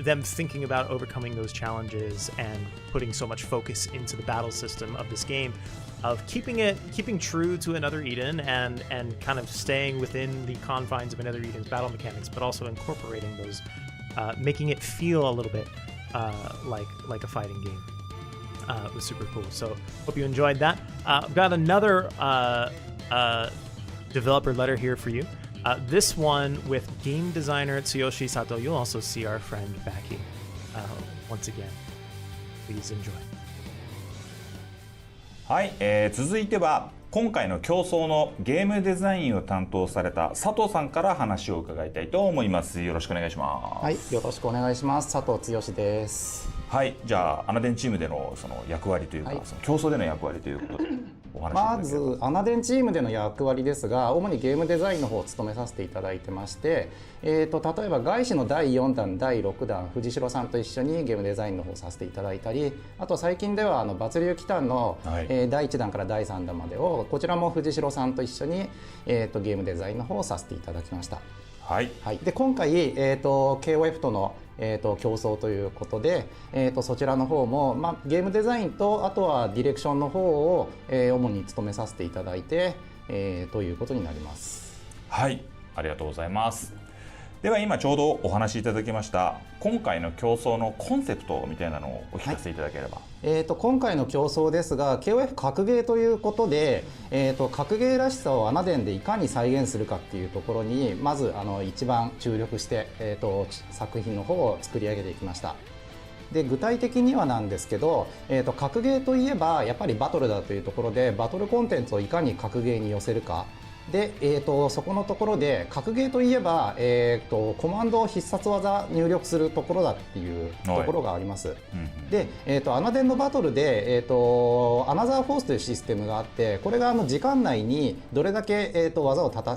[SPEAKER 1] them thinking about overcoming those challenges and putting so much focus into the battle system of this game, of keeping true to Another Eden and kind of staying within the confines of Another Eden's battle mechanics, but also incorporating those, making it feel a little bit like a fighting game. It was super cool. So hope you enjoyed that. I've got another developer letter here for you. This one with game designer Tsuyoshi Sato. You'll also see our friend Backy once again. Please enjoy.
[SPEAKER 8] はい、続いては今回の競争のゲームデザインを担当された佐藤さんから話を伺いたいと思います。よろしくお願いします。
[SPEAKER 9] はい、よろしくお願いします。佐藤剛です。
[SPEAKER 8] はい、じゃあアナデンチームでのその役割というか、その競争での役割ということでお話しいただければ。
[SPEAKER 9] まずアナデンチームでの役割ですが、主にゲームデザインの方を務めさせていただいてまして、例えば外資の第4弾第6弾藤代さんと一緒にゲームデザインの方をさせていただいたり、あと最近では物流機関の、第1弾から第3弾までをこちらも藤代さんと一緒に、ゲームデザインの方をさせていただきました。はい、で今回、KOF との競争ということで、そちらの方も、ゲームデザインとあとはディレクションの方を、主に務めさせていただいて、ということになります。
[SPEAKER 8] はい、ありがとうございます。では今ちょうどお話しいただきました今回の競争のコンセプトみたいなのをお聞かせいただければ。
[SPEAKER 9] 今回の競争ですが KOF 格ゲーということで、格ゲーらしさをアナデンでいかに再現するかっていうところにまず一番注力して、作品の方を作り上げていきました。で具体的にはなんですけど、格ゲーといえばやっぱりバトルだというところでバトルコンテンツをいかに格ゲーに寄せるかで、そこのところで格ゲーといえば、コマンドを必殺技入力するところだっていうところがあります。で、アナデンのバトルで、アナザーフォースというシステムがあってこれが時間内にどれだけ、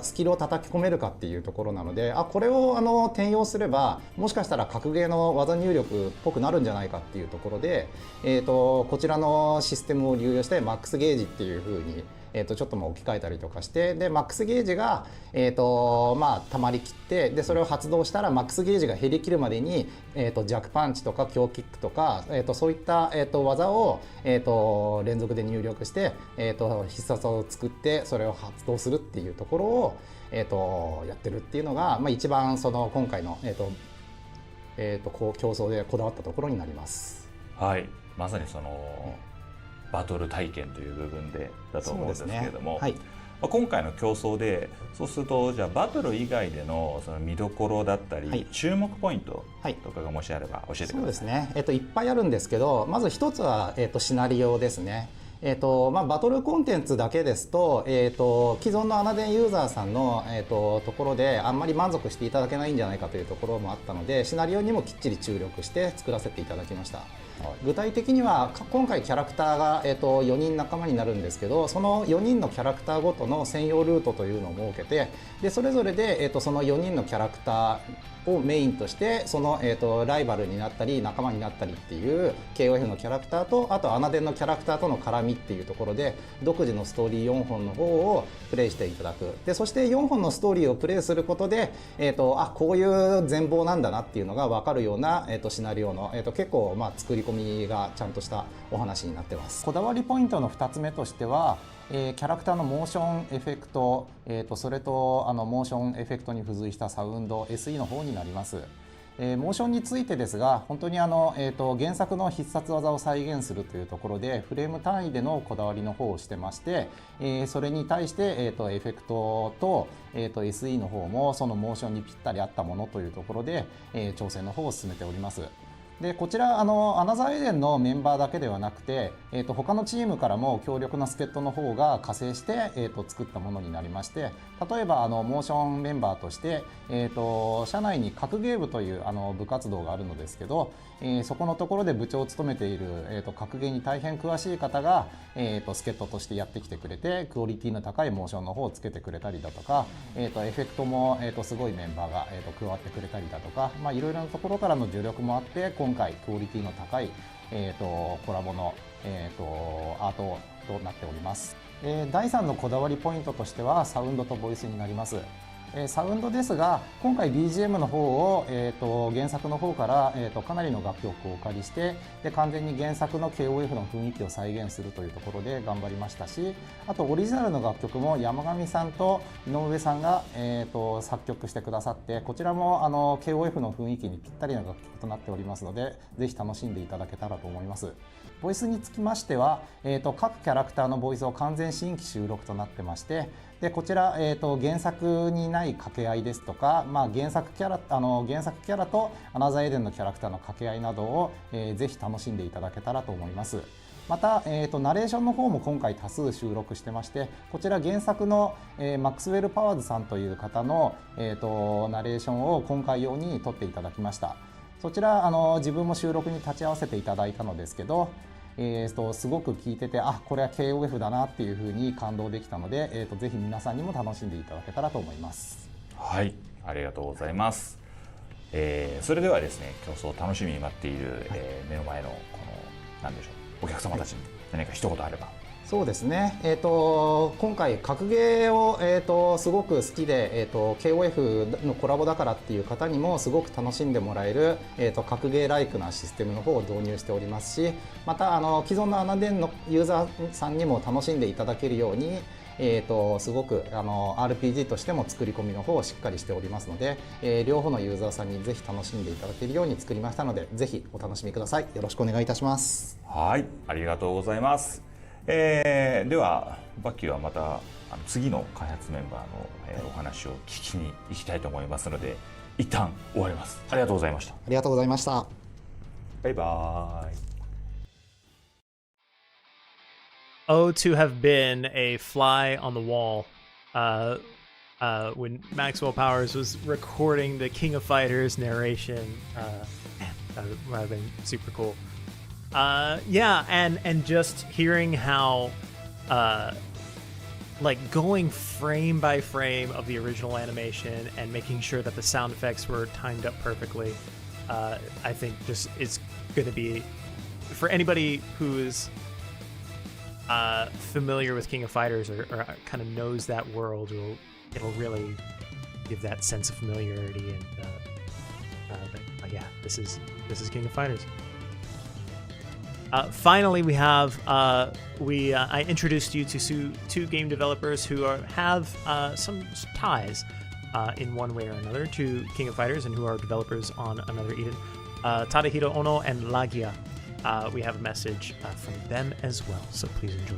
[SPEAKER 9] スキルを叩き込めるかっていうところなのでこれを転用すればもしかしたら格ゲーの技入力っぽくなるんじゃないかっていうところで、こちらのシステムを流用してマックスゲージっていう風にちょっと置き換えたりとかしてでマックスゲージが、溜まりきってでそれを発動したらマックスゲージが減りきるまでに、弱パンチとか強キックとか、そういった、技を、連続で入力して、必殺技を作ってそれを発動するっていうところを、やってるっていうのが、一番今回の、競争でこだわったところになります。
[SPEAKER 8] はい、まさにバトル体験という部分でだと思うんですけれども、今回の競争でそうするとじゃあバトル以外での見どころだったり、注目ポイントとかがもしあれば教えてください。
[SPEAKER 9] そうですね、いっぱいあるんですけどまず一つは、シナリオですね。バトルコンテンツだけですと、既存のアナデンユーザーさんの、ところであんまり満足していただけないんじゃないかというところもあったのでシナリオにもきっちり注力して作らせていただきました。具体的には今回キャラクターが、4人仲間になるんですけどその4人のキャラクターごとの専用ルートというのを設けてでそれぞれで、その4人のキャラクターをメインとしてその、ライバルになったり仲間になったりっていう KOF のキャラクターとあとアナデンのキャラクターとの絡みっていうところで独自のストーリー4本の方をプレイしていただくでそして4本のストーリーをプレイすることで、こういう全貌なんだなっていうのが分かるような、シナリオの、結構、作り込みがちゃんとしたお話になってます。こだわりポイントの2つ目としてはキャラクターのモーションエフェクト、それとモーションエフェクトに付随したサウンド SE の方になります。モーションについてですが本当に原作の必殺技を再現するというところでフレーム単位でのこだわりの方をしてまして、それに対して、エフェクトと、SE の方もそのモーションにぴったり合ったものというところで、調整の方を進めております。でこちらアナザーエデンのメンバーだけではなくて、他のチームからも強力な助っ人の方が加勢して、作ったものになりまして例えばモーションメンバーとして、社内に格ゲー部という部活動があるのですけど、そこのところで部長を務めている、格ゲーに大変詳しい方が、助っ人としてやってきてくれてクオリティの高いモーションの方をつけてくれたりだとか、エフェクトも、すごいメンバーが、加わってくれたりだとか、いろいろなところからの助力もあって今回クオリティの高い、コラボの、アートとなっております。第3のこだわりポイントとしてはサウンドとボイスになります。サウンドですが、今回 BGM の方を、原作の方から、かなりの楽曲をお借りして、で完全に原作の KOF の雰囲気を再現するというところで頑張りましたし、あとオリジナルの楽曲も山上さんと井上さんが、作曲してくださって、こちらもKOF の雰囲気にぴったりな楽曲となっておりますので、ぜひ楽しんでいただけたらと思います。ボイスにつきましては、各キャラクターのボイスを完全新規収録となってまして、でこちら、原作にない掛け合いですとか、原作キャラとアナザーエデンのキャラクターの掛け合いなどを、ぜひ楽しんでいただけたらと思います。また、ナレーションの方も今回多数収録してまして、こちら原作の、マックスウェル・パワーズさんという方の、ナレーションを今回用に撮っていただきました。そちら自分も収録に立ち会わせていただいたのですけど、すごく聞いてて、これは KOF だなっていう風に感動できたので、ぜひ皆さんにも楽しんでいただけたらと思います。
[SPEAKER 8] はい、ありがとうございます。それではですね、競争を楽しみに待っている、目の前のこの何でしょう、お客様たちに何か一言あれば。
[SPEAKER 9] そうですね、今回格ゲーを、すごく好きで、KOF のコラボだからっていう方にもすごく楽しんでもらえる、格ゲーライクなシステムの方を導入しておりますし、また既存のアナデンのユーザーさんにも楽しんでいただけるように、すごくRPG としても作り込みの方をしっかりしておりますので、両方のユーザーさんにぜひ楽しんでいただけるように作りましたので、ぜひお楽しみください。よろしくお願いいたします。
[SPEAKER 8] はい、ありがとうございます。ではバッキーはまた次の開発メンバーの、お話を聞きに行きたいと思いますので、一旦終わります。ありがとうございました。
[SPEAKER 9] ありがとうございました。
[SPEAKER 8] バイバイ。
[SPEAKER 1] Oh, to have been a fly on the wall when Maxwell Powers was recording the King of Fighters narration. Man, that would have been super cool. Yeah, and just hearing how, like going frame by frame of the original animation and making sure that the sound effects were timed up perfectly, I think just it's going to be, for anybody who's familiar with King of Fighters or kind of knows that world, it'll really give that sense of familiarity and yeah, this is King of Fighters. Finally, we have I introduced you to two game developers who have some ties in one way or another to King of Fighters and who are developers on Another Eden. Tadahiro Ono and Lagia. We have a message from them as well, so please enjoy.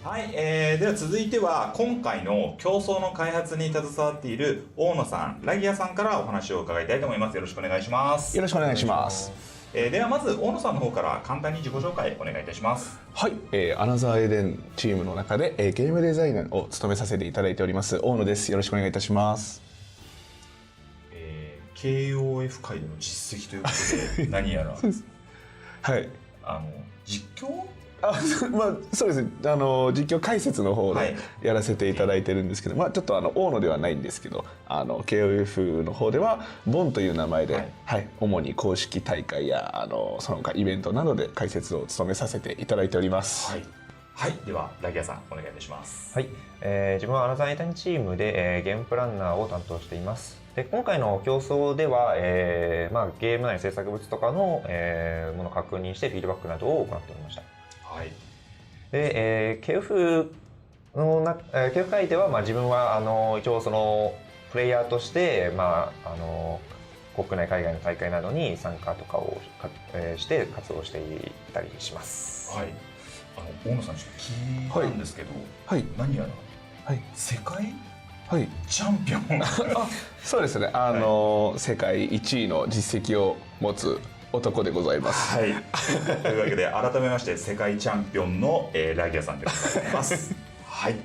[SPEAKER 8] はい、では続いては今回の競争の開発に携わっている大野さん、ラギアさんからお話を伺いたいと思います。よろしくお願いします。
[SPEAKER 10] よろしくお願いします。
[SPEAKER 8] ではまず大野さんの方から簡単に自己紹介お願いいたします。
[SPEAKER 10] はい、アナザーエデンチームの中で、ゲームデザイナーを務めさせていただいております大野です。よろしくお願いいたします。
[SPEAKER 8] KOF 界での実績ということで何やら
[SPEAKER 10] そうです。はい。
[SPEAKER 8] 実況？
[SPEAKER 10] まあそうですね。実況解説の方でやらせていただいてるんですけど、まあちょっと大野ではないんですけど、KOF の方ではボンという名前で、はい、主に公式大会やその他イベントなどで解説を務めさせていただいております。
[SPEAKER 8] はい。はい、ではラギアさんお願いいたします。
[SPEAKER 11] はい、自分はアナザーエデンチームで、ゲームプランナーを担当しています。で今回の競争では、ゲーム内の制作物とかの、ものを確認してフィードバックなどを行っておりました。
[SPEAKER 8] はい。
[SPEAKER 11] で、KF 界では、自分は一応そのプレイヤーとして、国内海外の大会などに参加とかをして活動していたりします。
[SPEAKER 8] はい。大野さんちょっと聞いたんですけど、
[SPEAKER 10] はい、
[SPEAKER 8] 何やら、
[SPEAKER 10] はい、
[SPEAKER 8] 世界
[SPEAKER 10] はい
[SPEAKER 8] チャンピオン
[SPEAKER 10] そうですね、世界1位の実績を持つ男でございます。
[SPEAKER 8] はいというわけで改めまして世界チャンピオンの、ラギアさんでございますはい、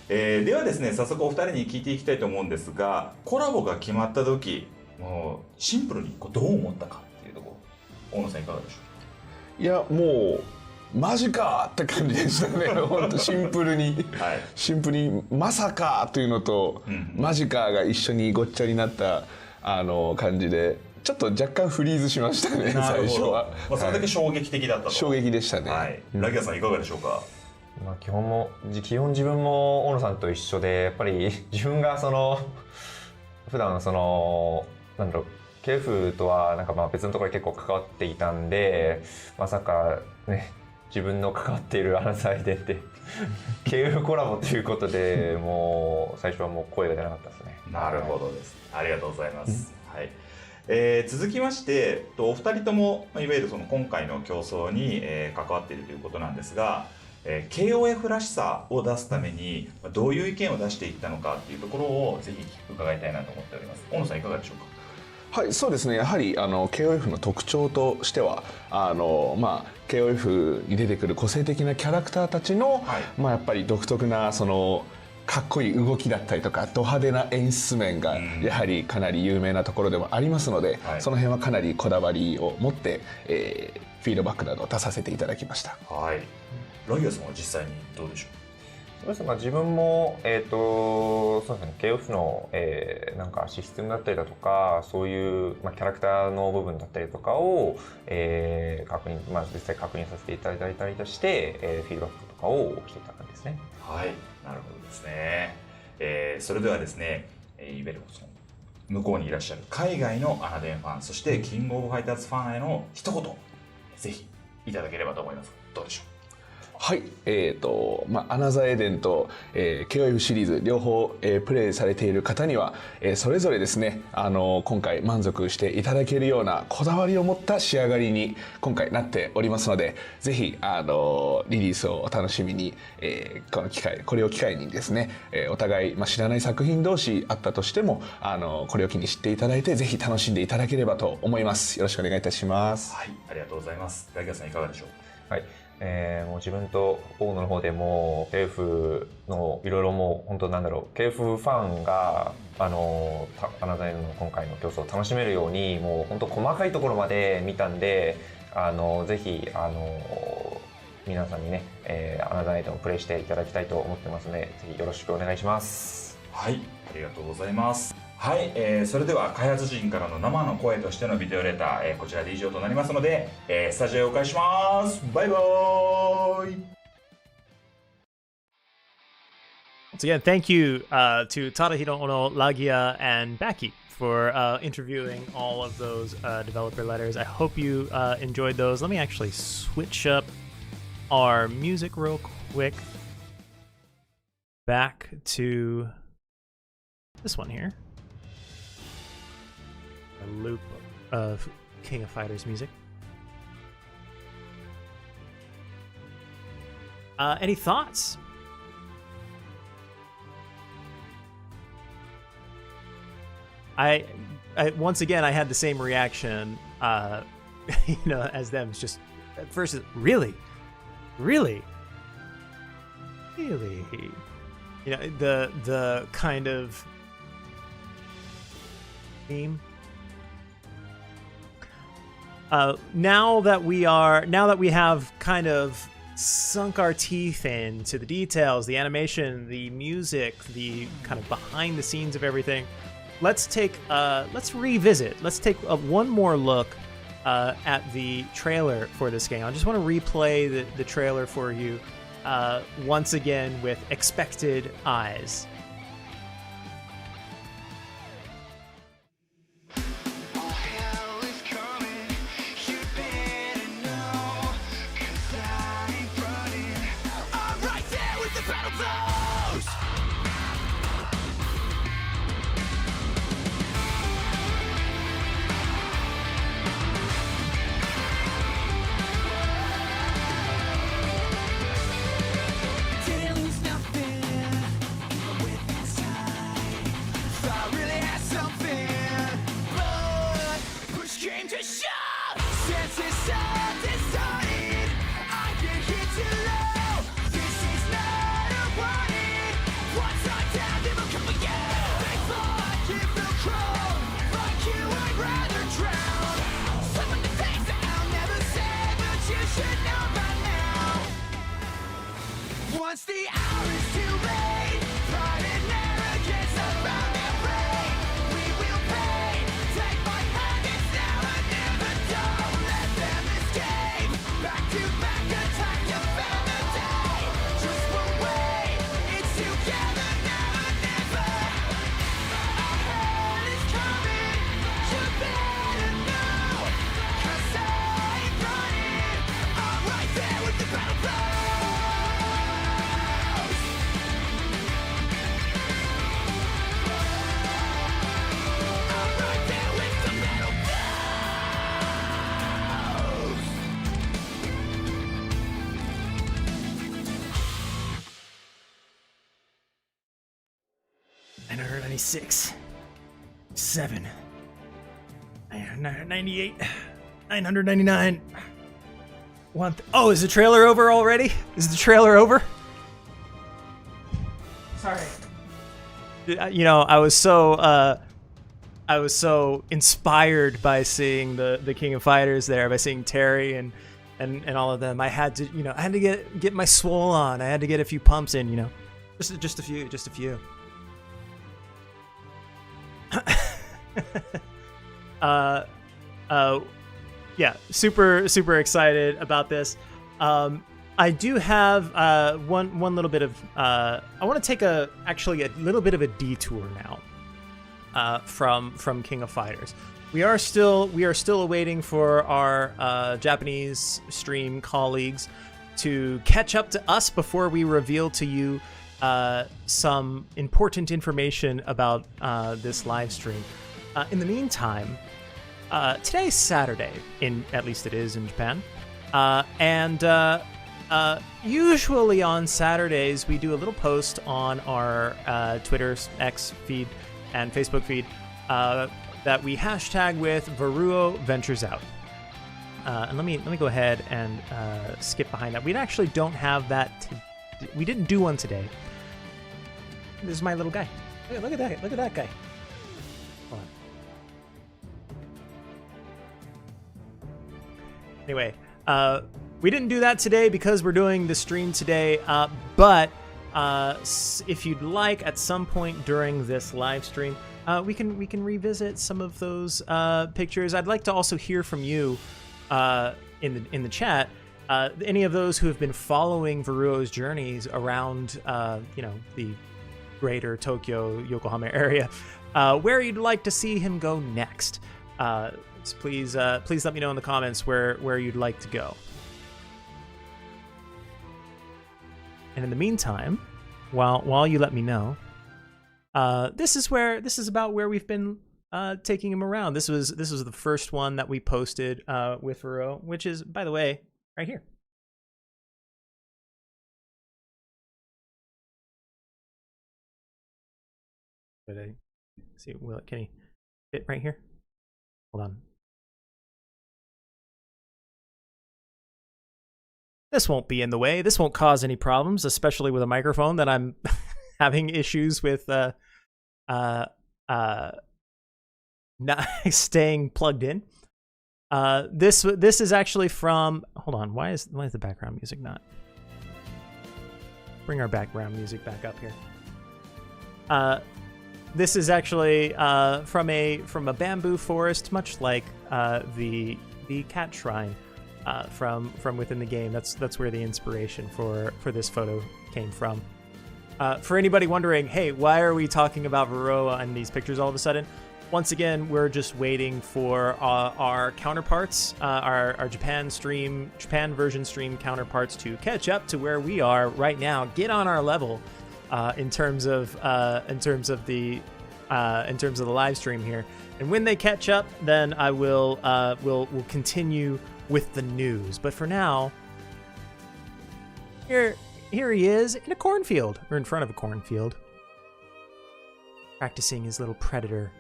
[SPEAKER 8] ではですね早速お二人に聞いていきたいと思うんですが、コラボが決まった時もうシンプルにどう思ったかっていうところ、大野さんいかがでしょう？
[SPEAKER 10] いやもうマジかって感じでしたね本当シンプルに、はい、シンプルにまさかというのと、マジかが一緒にごっちゃになった感じでちょっと若干フリーズしましたね最初は。
[SPEAKER 8] それだけ衝撃的だったと。
[SPEAKER 10] 衝撃でしたね。
[SPEAKER 8] はい、ラギアさんいかがでしょうか？
[SPEAKER 11] 基本自分も大野さんと一緒で、やっぱり自分が普段なんだろう、KF とはなんか別のところで結構関わっていたんで、まさかね、自分の関わっているアナザーでってKF コラボということで、もう最初はもう声が出なかったですね。
[SPEAKER 8] なるほどです。ありがとうございます。はい。続きましてお二人ともいわゆる今回の競争に、関わっているということなんですが、KOF らしさを出すためにどういう意見を出していったのかっていうところをぜひ伺いたいなと思っております。大野さんいかがでしょうか。
[SPEAKER 10] はい、そうですね。やはりKOF の特徴としてはKOF に出てくる個性的なキャラクターたちの、やっぱり独特なかっこいい動きだったりとかド派手な演出面がやはりかなり有名なところでもありますので、その辺はかなりこだわりを持って、フィードバックなどを出させていただきました。
[SPEAKER 8] はい。ラギアさんは実際にどうでしょう。
[SPEAKER 11] そうですね、自分も、そうですね、KOF の、なんかシステムだったりだとか、そういう、キャラクターの部分だったりとかを、実際確認させていただいたりとして、フィードバックとかをしていた感じですね。
[SPEAKER 8] はい、なるほどですね。それではですね、いわゆる向こうにいらっしゃる海外のアナデンファン、そしてキングオブファイターズファンへの一言、ぜひいただければと思います。どうでしょう。
[SPEAKER 10] はい、アナザーエデンと、KOF シリーズ両方、プレイされている方には、それぞれですね、今回満足していただけるようなこだわりを持った仕上がりに今回なっておりますので、ぜひリリースをお楽しみに、これを機会にですね、お互い、知らない作品同士あったとしてもこれを機に知っていただいて、ぜひ楽しんでいただければと思います。よろしくお願いいたします。
[SPEAKER 8] はい、ありがとうございます。ラギアさんいかがでしょう。
[SPEAKER 11] はい、もう自分と大野の方でも KF のいろいろもう本当なんだろう、 KF ファンがアナザーの今回の競争を楽しめるようにもう本当細かいところまで見たんで、ぜひ皆さんにね、アナザーをプレイしていただきたいと思ってますので、ぜひよろしくお願いします。
[SPEAKER 8] はい、ありがとうございます。はい、それでは開発陣からの生の声としてのビデオレター、こちらで以上となりますので、スタジオへお返しします。バイバーイ。
[SPEAKER 1] Once again, thank you to Tadahiro Ono, Lagia, and Backy for interviewing all of those developer letters. I hope you enjoyed those. Let me actually switch up our music real quick. Back to this one here. A loop of King of Fighters music. Any thoughts? I once again I had the same reaction, as them. It's just at first, really, the kind of theme. Now that we have kind of sunk our teeth into the details, the animation, the music, the kind of behind the scenes of everything, let's revisit. Let's take one more look at the trailer for this game. I just want to replay the trailer for you once again with expected eyes.
[SPEAKER 2] Once the hour is too late, pride and arrogance around their brain. We will pay. Take my hand, it's now or never. Don't let them escape. Back to back, attack, defend the day. Just
[SPEAKER 1] 96, 7, 98, 999. Oh, is the trailer over already? Is the trailer over? Sorry. You know, I was so inspired by seeing the King of Fighters there, by seeing Terry and all of them. I had to, you know, I had to get my swole on. I had to get a few pumps in, you know, just a few. Yeah, super excited about this. I do have one little bit of I want to take a little bit of a detour now from King of Fighters. We are still awaiting for our Japanese stream colleagues to catch up to us before we reveal to you some important information about this live stream. In the meantime, today's Saturday, at least it is in Japan, and usually on Saturdays we do a little post on our Twitter X feed and Facebook feed that we hashtag with VaruoVenturesOut. And let me go ahead and skip behind that. We actually don't have that. We didn't do one today. This is my little guy. Look at that! Look at that guy. Hold on. Anyway, we didn't do that today because we're doing the stream today. But if you'd like, at some point during this live stream, we can revisit some of those pictures. I'd like to also hear from you in the chat. Any of those who have been following Varuo's journeys around, the greater Tokyo, Yokohama area, where you'd like to see him go next. So please let me know in the comments where you'd like to go. And in the meantime, while you let me know, this is about where we've been taking him around. This was the first one that we posted with Varuo, which is, by the way, right here. Did I see? Can he fit right here? Hold on. This won't be in the way. This won't cause any problems, especially with a microphone that I'm having issues with not staying plugged in. This is actually from. Hold on. Why is the background music not? Bring our background music back up here. This is actually from a bamboo forest, much like the cat shrine from within the game. That's where the inspiration for this photo came from. For anybody wondering, hey, why are we talking about Varuo and these pictures all of a sudden? Once again, we're just waiting for our counterparts, our Japan version stream counterparts to catch up to where we are right now. Get on our level. In terms of the live stream here, and when they catch up, then I will we'll continue with the news. But for now, here he is in a cornfield, or in front of a cornfield, practicing his little predator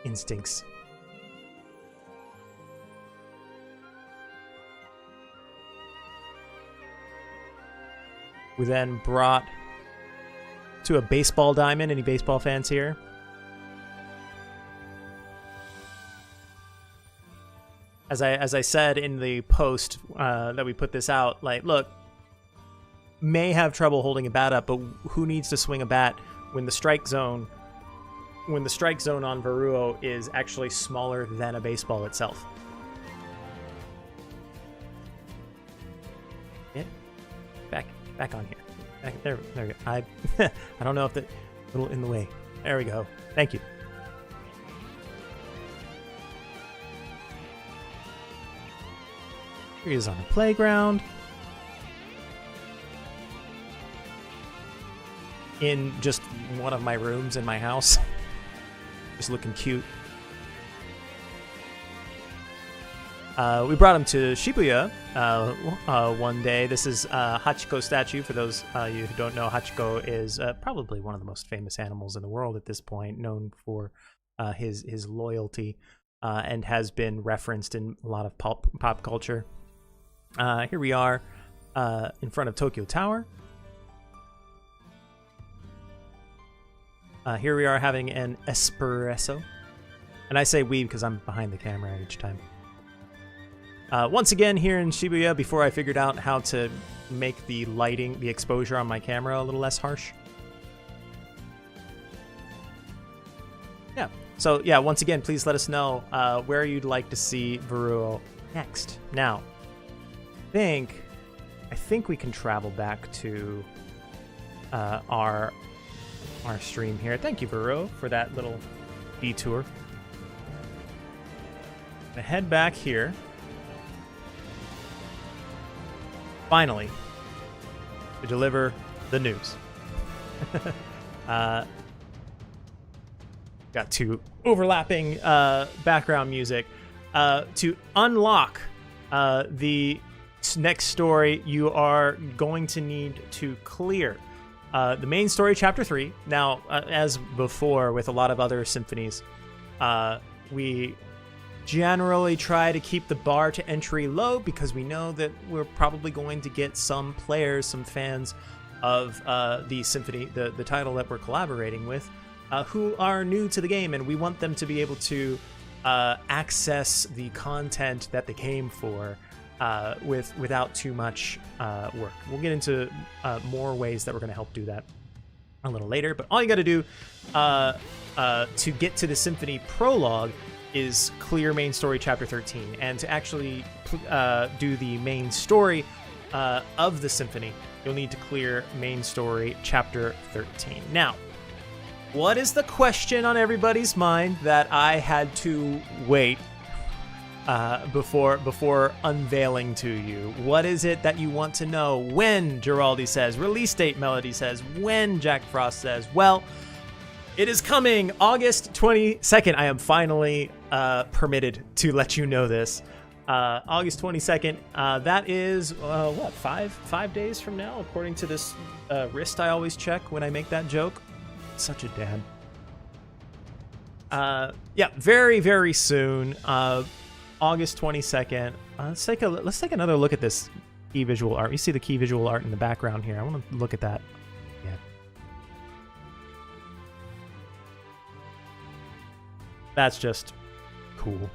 [SPEAKER 1] instincts. We then brought to a baseball diamond. Any baseball fans here? As I said in the post that we put this out, like, look, may have trouble holding a bat up, but who needs to swing a bat when the strike zone on Varuo is actually smaller than a baseball itself? Yeah. Back on here. There we go. I don't know if the little in the way. There we go. Thank you. Here he is on the playground. In just one of my rooms in my house. Just looking cute. We brought him to Shibuya one day. This is Hachiko statue. For those you who don't know, Hachiko is probably one of the most famous animals in the world at this point, known for his loyalty, and has been referenced in a lot of pop culture. Here we are in front of Tokyo Tower. Here we are having an espresso. And I say we because I'm behind the camera each time. Once again, here in Shibuya, before I figured out how to make the lighting, the exposure on my camera a little less harsh. Yeah. So, yeah, once again, please let us know where you'd like to see Varuo next. Now, I think we can travel back to our stream here. Thank you, Varuo, for that little detour. I'm gonna head back here. Finally, to deliver the news. Got two overlapping background music. To unlock the next story, you are going to need to clear the main story, Chapter 3. Now, as before with a lot of other symphonies, we generally try to keep the bar to entry low because we know that we're probably going to get some players, some fans of the symphony, the title that we're collaborating with, who are new to the game, and we want them to be able to access the content that they came for without too much work. We'll get into more ways that we're going to help do that a little later, but all you got to do to get to the Symphony prologue is clear main story Chapter 13, and to actually do the main story of the Symphony, you'll need to clear main story Chapter 13. Now, what is the question on everybody's mind that I had to wait before unveiling to you? What is it that you want to know? When Giraldi says, release date Melody says, when Jack Frost says, well, it is coming August 22nd. I am finally permitted to let you know this. August 22nd. That is, what, five days from now, according to this wrist I always check when I make that joke. Such a dad. Yeah, very, very soon. August 22nd. Let's take another look at this key visual art. You see the key visual art in the background here. I want to look at that. Yeah. That's just cool.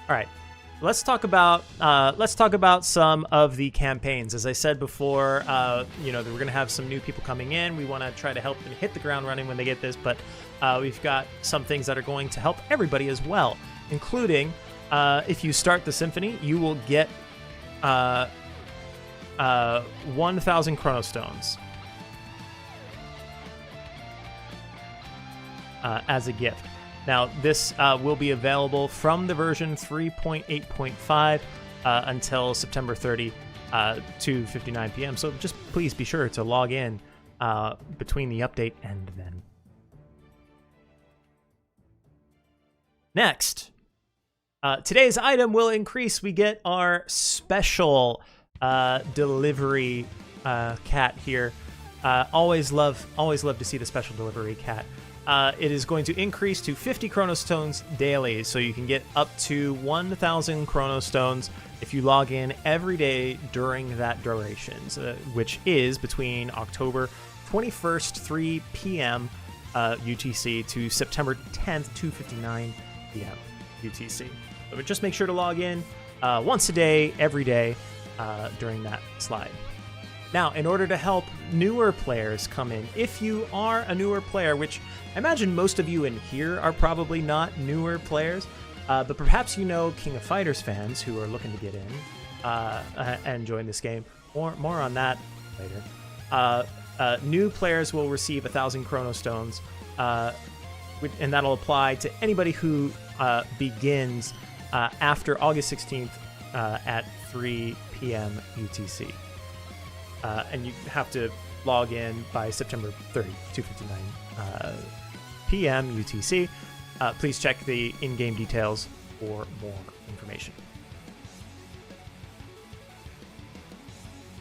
[SPEAKER 1] All right, let's talk about some of the campaigns. As I said before, you know, we're going to have some new people coming in. We want to try to help them hit the ground running when they get this, but we've got some things that are going to help everybody as well, including if you start the Symphony, you will get 1,000 Chronostones as a gift. Now, this will be available from the version 3.8.5 until September 30, 2:59 p.m. So just please be sure to log in between the update and then. Next, today's item will increase. We get our special delivery cat here. Always love to see the special delivery cat. It is going to increase to 50 Chronostones daily, so you can get up to 1,000 Chronostones if you log in every day during that duration, which is between October 21st, 3 p.m. UTC to September 10th, 2:59 p.m. UTC. So just make sure to log in once a day, every day during that slide. Now, in order to help newer players come in, if you are a newer player, which I imagine most of you in here are probably not newer players, but perhaps you know King of Fighters fans who are looking to get in and join this game. More on that later. New players will receive 1,000 Chronostones and that'll apply to anybody who begins after August 16th at 3 p.m. UTC. And you have to log in by September 30, 2:59 p.m. UTC. Please check the in-game details for more information.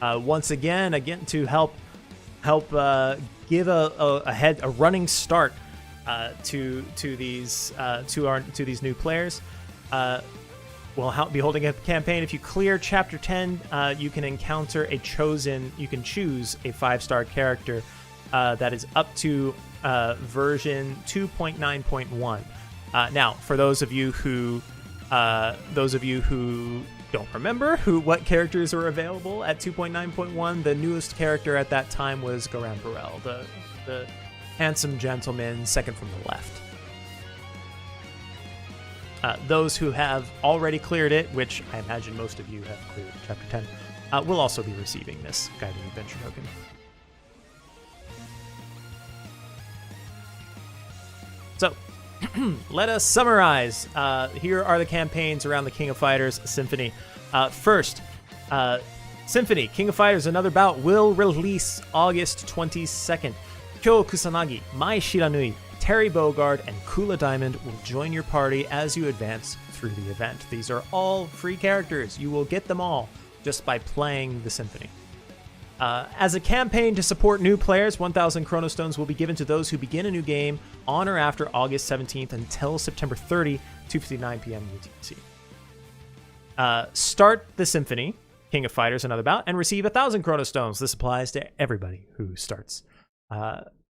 [SPEAKER 1] Once again, to help give a running start to these new players. We'll be holding a campaign. If you clear Chapter 10, you can encounter you can choose a 5-star character that is up to version 2.9.1. Now, for those of you who don't remember what characters are available at 2.9.1, the newest character at that time was Garan Burrell, the handsome gentleman second from the left. Those who have already cleared it, which I imagine most of you have cleared Chapter 10, will also be receiving this Guiding Adventure token. So, let us summarize. Here are the campaigns around the King of Fighters Symphony. First, Symphony, King of Fighters Another Bout will release August 22nd. Kyo Kusanagi, Mai Shiranui, Terry Bogard, and Kula Diamond will join your party as you advance through the event. These are all free characters. You will get them all just by playing the Symphony. As a campaign to support new players, 1,000 Chronostones will be given to those who begin a new game on or after August 17th until September 30, 2:59 p.m. UTC. Start the Symphony, King of Fighters Another Bout, and receive 1,000 Chronostones. This applies to everybody who starts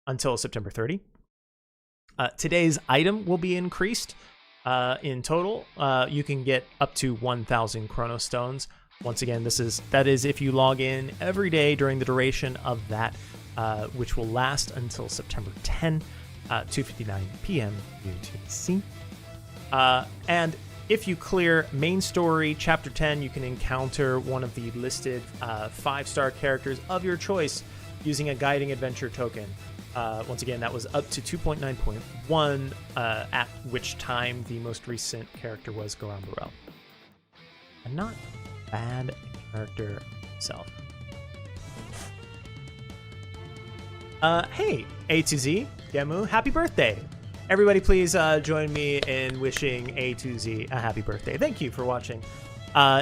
[SPEAKER 1] until September 30. Today's item will be increased. In total, you can get up to 1,000 Chronostones. Once again, that is if you log in every day during the duration of that, which will last until September 10, 2:59 p.m. UTC. And if you clear Main Story Chapter 10, you can encounter one of the listed 5-star characters of your choice using a Guiding Adventure token. Once again, that was up to 2.9.1, at which time the most recent character was Garan Burrell. A not bad character himself. Hey, A to Z, Gemu, happy birthday! Everybody please join me in wishing A to Z a happy birthday. Thank you for watching.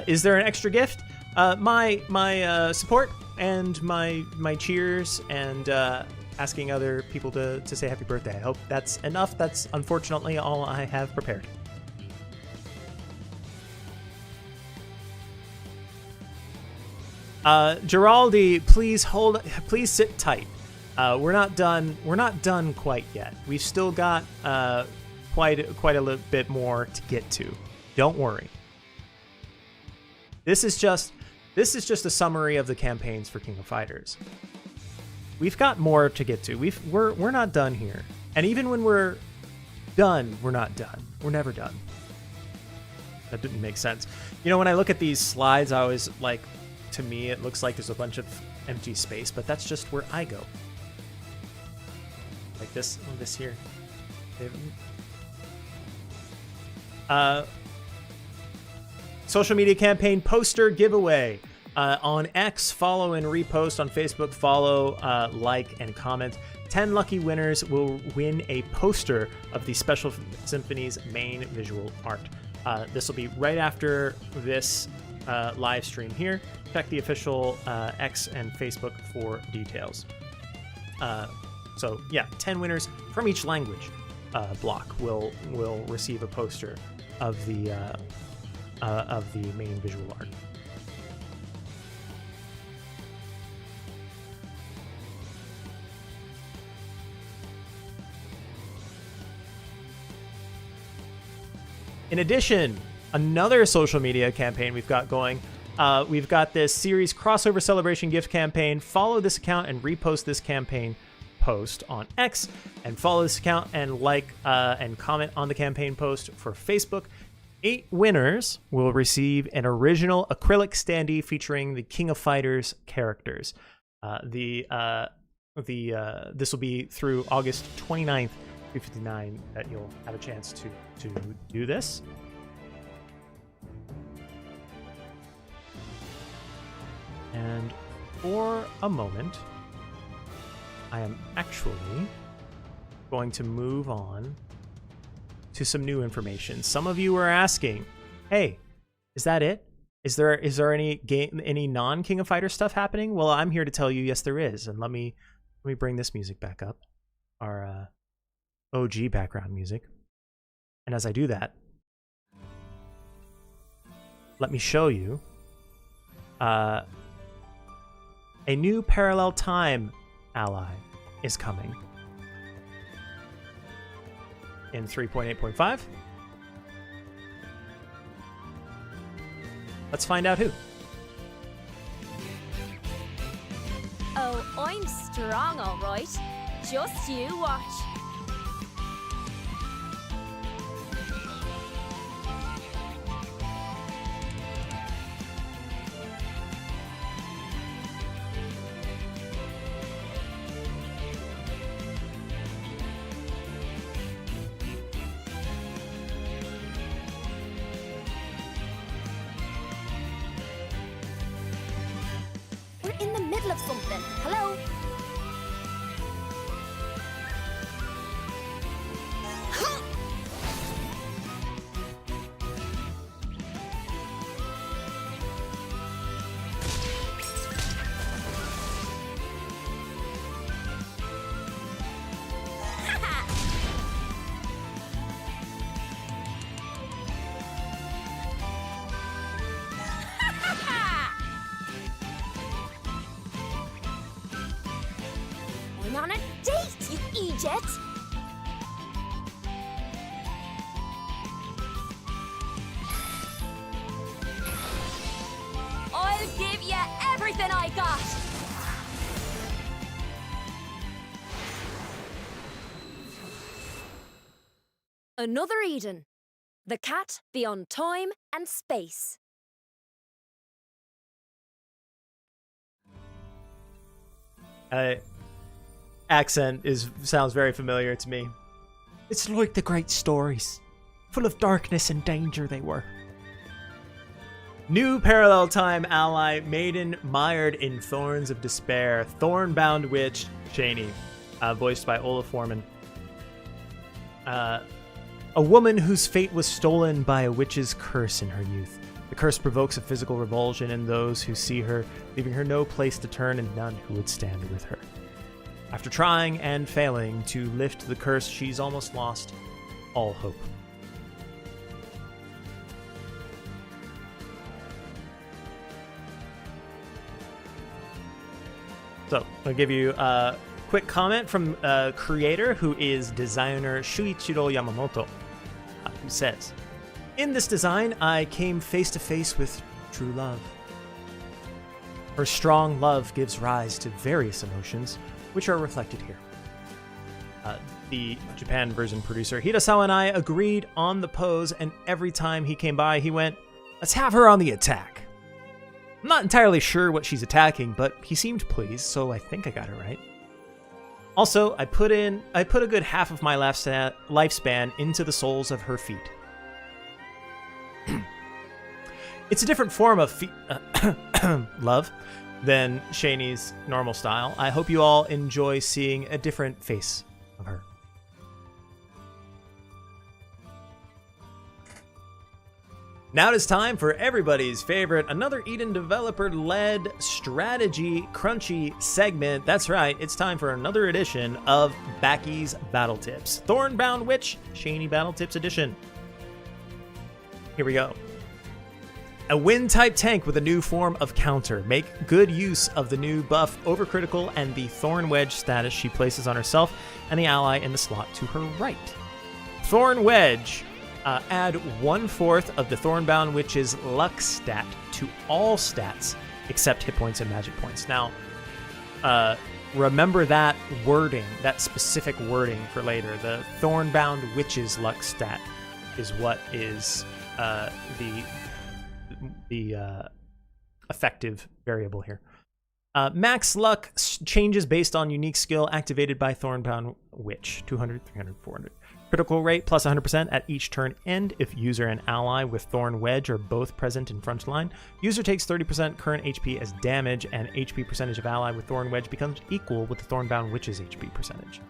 [SPEAKER 1] Is there an extra gift? My support and my cheers and asking other people to say happy birthday. I hope that's enough. That's unfortunately all I have prepared. Giraldi, please sit tight. We're not done quite yet. We've still got quite a little bit more to get to. Don't worry. This is just a summary of the campaigns for King of Fighters. We've got more to get to. We're not done here. And even when we're done, we're not done. We're never done. That didn't make sense. You know, when I look at these slides, I always like, to me, it looks like there's a bunch of empty space, but that's just where I go. Like this here. Social media campaign poster giveaway. On X, follow and repost. On Facebook, follow, like, and comment. 10 lucky winners will win a poster of the Special Symphony's main visual art. This will be right after this live stream here. Check the official X and Facebook for details. So yeah, 10 winners from each language block will receive a poster of the main visual art. In addition, another social media campaign we've got going. We've got this series crossover celebration gift campaign. Follow this account and repost this campaign post on X, and follow this account and like and comment on the campaign post for Facebook. 8 winners will receive an original acrylic standee featuring the King of Fighters characters. This will be through August 29th 259 that you'll have a chance to do this. And for a moment, I am actually going to move on to some new information. Some of you were asking, hey, is that it? Is there any non-King of Fighters stuff happening? Well, I'm here to tell you, yes, there is. And let me bring this music back up, our OG background music. And as I do that, let me show you a new parallel time ally is coming in 3.8.5. Let's find out who.
[SPEAKER 4] Oh, I'm strong, all right. Just you watch. We're in the middle of something. Hello? I'm on a date, you idiot! I'll give you everything I got! Another Eden. The cat beyond time and space.
[SPEAKER 1] Accent sounds very familiar to me. It's like the great stories. Full of darkness and danger they were. New parallel time ally, maiden mired in thorns of despair, thorn-bound witch, Shanie, voiced by Ola Foreman. A woman whose fate was stolen by a witch's curse in her youth. The curse provokes a physical revulsion in those who see her, leaving her no place to turn and none who would stand with her. After trying and failing to lift the curse, she's almost lost all hope. So, I'll give you a quick comment from a creator who is designer Shuichiro Yamamoto, who says, "In this design, I came face to face with true love. Her strong love gives rise to various emotions, which are reflected here." The Japan version producer Hirasawa and I agreed on the pose, and every time he came by, he went, "Let's have her on the attack." I'm not entirely sure what she's attacking, but he seemed pleased, so I think I got it right. Also, I put a good half of my lifespan into the soles of her feet. It's a different form of love than Shanie's normal style. I hope you all enjoy seeing a different face of her. Now it is time for everybody's favorite, another Eden developer-led strategy crunchy segment. That's right, it's time for another edition of Backy's Battle Tips. Thornbound Witch, Shanie Battle Tips Edition. Here we go. A wind-type tank with a new form of counter. Make good use of the new buff Overcritical and the Thorn Wedge status she places on herself and the ally in the slot to her right. Thorn Wedge. Add 1/4 of the Thornbound Witch's luck stat to all stats except hit points and magic points. Now, remember that wording, that specific wording for later. The Thornbound Witch's luck stat is what is the effective variable here. Max luck changes based on unique skill activated by Thornbound Witch. 200, 300, 400. Critical rate plus 100% at each turn end if user and ally with Thorn Wedge are both present in front line. User takes 30% current HP as damage, and HP percentage of ally with Thorn Wedge becomes equal with the Thornbound Witch's HP percentage.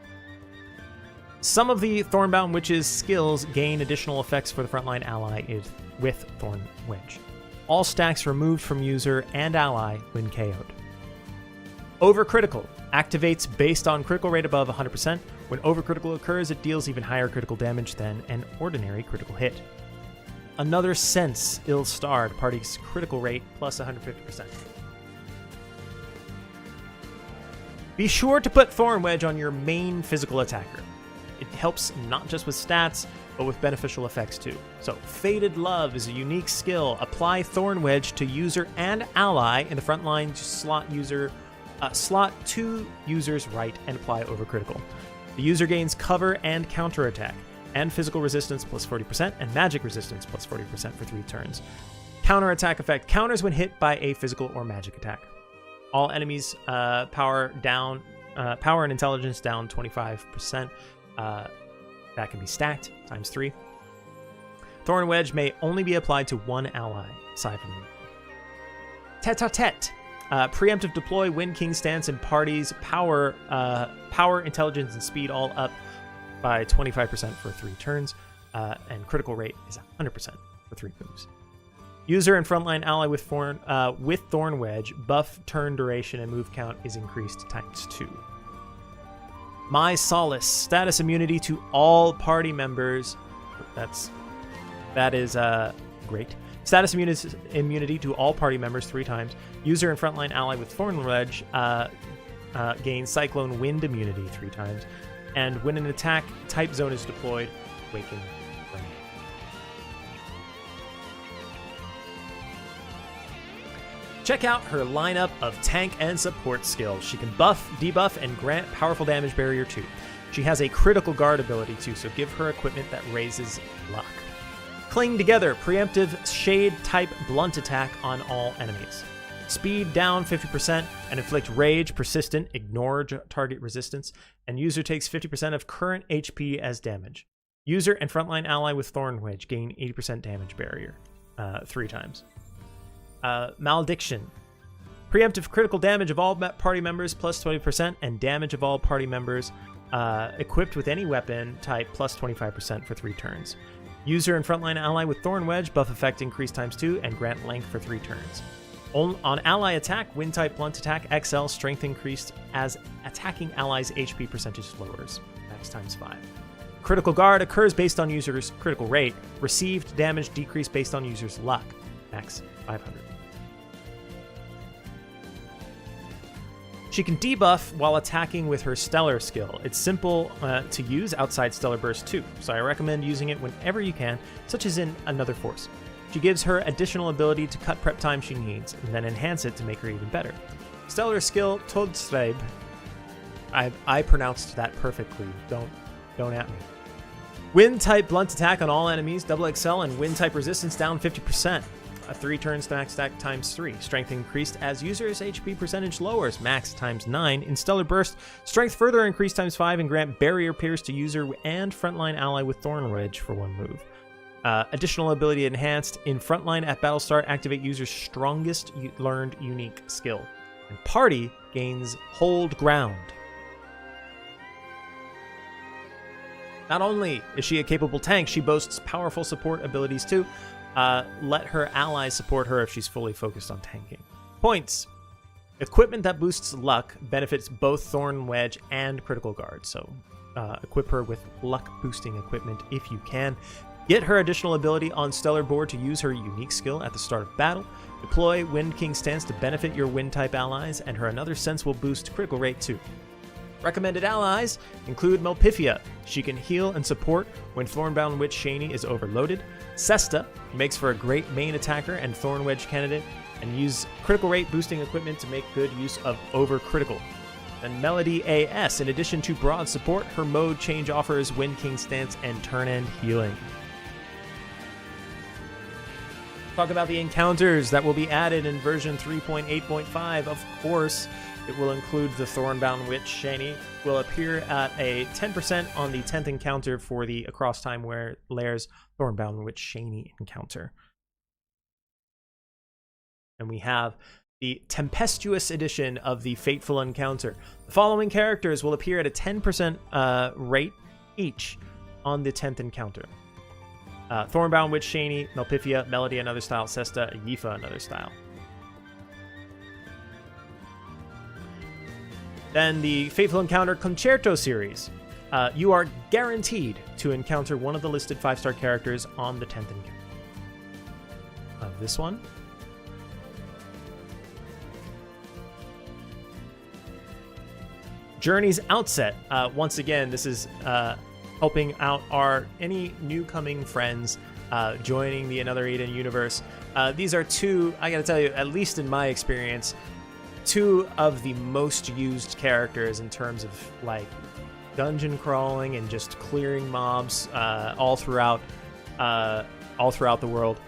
[SPEAKER 1] Some of the Thornbound Witch's skills gain additional effects for the frontline ally with Thorn Wedge. All stacks removed from user and ally when KO'd. Overcritical activates based on critical rate above 100%. When overcritical occurs, it deals even higher critical damage than an ordinary critical hit. Another sense ill-starred, party's critical rate plus 150%. Be sure to put Thorn Wedge on your main physical attacker. It helps not just with stats, but with beneficial effects too. So, Faded Love is a unique skill. Apply Thorn Wedge to user and ally in the frontline slot 2 users right and apply overcritical. The user gains cover and counterattack, and physical resistance plus 40%, and magic resistance plus 40% for 3 turns. Counterattack effect counters when hit by a physical or magic attack. All enemies power and intelligence down 25%. That can be stacked times 3. Thorn Wedge may only be applied to one ally, aside from Tete-a-tete. Preemptive deploy, Wind King stance, and parties power, intelligence, and speed all up by 25% for 3 turns, and critical rate is 100% for 3 moves. User and frontline ally with Thorn Wedge, buff turn duration and move count is increased times 2. My Solace, status immunity to all party members. That is great. Status immunity to all party members 3 times. User and frontline ally with Thorn Wedge gains Cyclone Wind immunity 3 times. And when an attack type zone is deployed, Waken Flame. Check out her lineup of tank and support skills. She can buff, debuff, and grant powerful damage barrier too. She has a critical guard ability too, so give her equipment that raises luck. Cling Together, preemptive shade type blunt attack on all enemies. Speed down 50% and inflict rage, persistent, ignore target resistance, and user takes 50% of current HP as damage. User and frontline ally with Thorn Wedge gain 80% damage barrier 3 times. Malediction. Preemptive critical damage of all party members plus 20% and damage of all party members equipped with any weapon type plus 25% for 3 turns. User and frontline ally with Thorn Wedge, buff effect increased times 2 and grant length for 3 turns. On ally attack, wind type blunt attack XL strength increased as attacking allies' HP percentage lowers, max times 5. Critical guard occurs based on user's critical rate. Received damage decreased based on user's luck, max 500. She can debuff while attacking with her Stellar skill. It's simple to use outside Stellar Burst too, so I recommend using it whenever you can, such as in Another Force. She gives her additional ability to cut prep time she needs, and then enhance it to make her even better. Stellar skill Todstreib. I pronounced that perfectly. Don't at me. Wind type blunt attack on all enemies, double XL, and wind type resistance down 50%. 3 turns max stack times 3. Strength increased as user's HP percentage lowers, max times 9. In Stellar Burst, strength further increased times 5 and grant barrier pierce to user and frontline ally with Thorn Wedge for 1 move. Additional ability enhanced. In frontline at battle start, activate user's strongest learned unique skill. And party gains Hold Ground. Not only is she a capable tank, she boasts powerful support abilities too. Let her allies support her if she's fully focused on tanking. Points. Equipment that boosts luck benefits both Thorn Wedge and Critical Guard, so equip her with luck boosting equipment if you can. Get her additional ability on Stellar Board to use her unique skill at the start of battle. Deploy Wind King stance to benefit your wind type allies, and her Another Sense will boost critical rate too. Recommended allies include Melpifia. She can heal and support when Thornbound Witch Shanie is overloaded. Cesta makes for a great main attacker and Thorn Wedge candidate, and use critical rate boosting equipment to make good use of overcritical. And Melody AS, in addition to broad support, her mode change offers Wind King stance and turn end healing. Talk about the encounters that will be added in version 3.8.5. Of course, it will include the Thornbound Witch Shanie. Will appear at a 10% on the 10th encounter for the Across Time Layers Thornbound Witch Shanie encounter. And we have the Tempestuous edition of the Fateful Encounter. The following characters will appear at a 10% rate each on the 10th encounter. Thornbound Witch Shanie, Melpifia, Melody another style, Sesta, Yifa another style. Then the Fateful Encounter Concerto series. You are guaranteed to encounter one of the listed 5-star characters on the 10th encounter. Of this one. Journey's Outset. Once again, this is helping out any new coming friends joining the Another Eden universe. These are two, I gotta tell you, at least in my experience, two of the most used characters in terms of like dungeon crawling and just clearing mobs all throughout the world.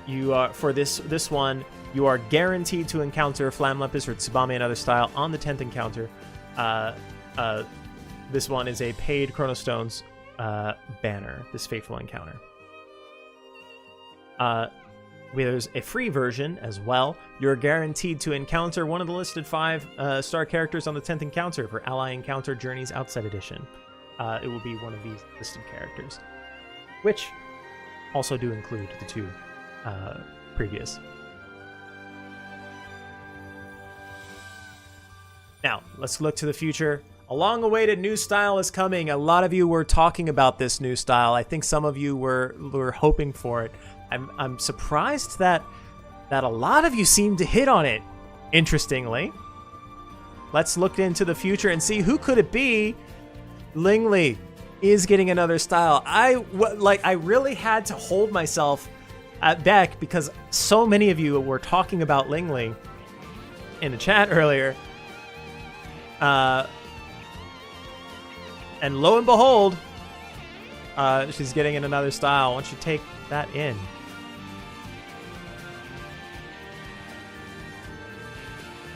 [SPEAKER 1] You are for this one. You are guaranteed to encounter Flamlepis or Tsubame another style on the 10th encounter. This one is a paid Chronostones banner, this Fateful Encounter. There's a free version as well. You're guaranteed to encounter one of the listed 5-star characters on the 10th encounter for Ally Encounter Journey's Outset Edition. It will be one of these listed characters, which also do include the two previous. Now, let's look to the future. A long-awaited new style is coming. A lot of you were talking about this new style. I think some of you were hoping for it. I'm surprised that a lot of you seem to hit on it, interestingly. Let's look into the future and see who could it be. Lingli is getting another style. I really had to hold myself back because so many of you were talking about Lingli in the chat earlier. And lo and behold, she's getting in another style. Why don't you take that in?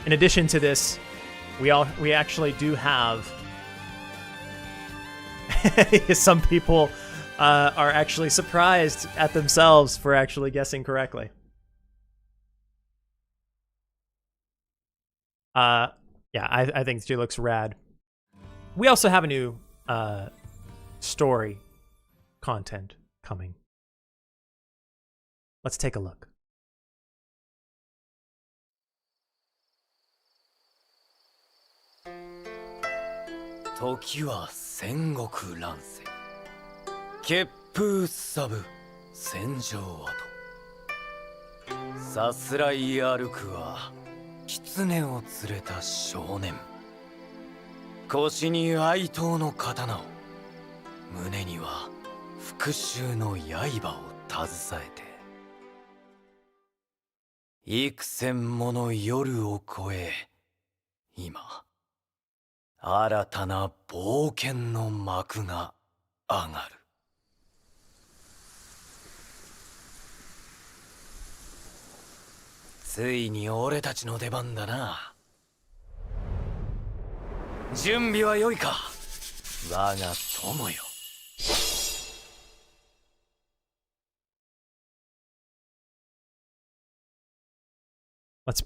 [SPEAKER 1] In addition to this, we actually do have some people are actually surprised at themselves for actually guessing correctly. Yeah, I think she looks rad. We also have a new story content coming. Let's take a look.
[SPEAKER 12] Toki wa sengoku ransen. Keppu sabu senjou ato. Sasurai aruku wa kitsune o tsureta shounen. 腰に哀悼の刀を、胸には復讐の刃を携えて、幾千もの夜を越え、今、新たな冒険の幕が上がる。ついに俺たちの出番だな。準備は良いか、我が友よ。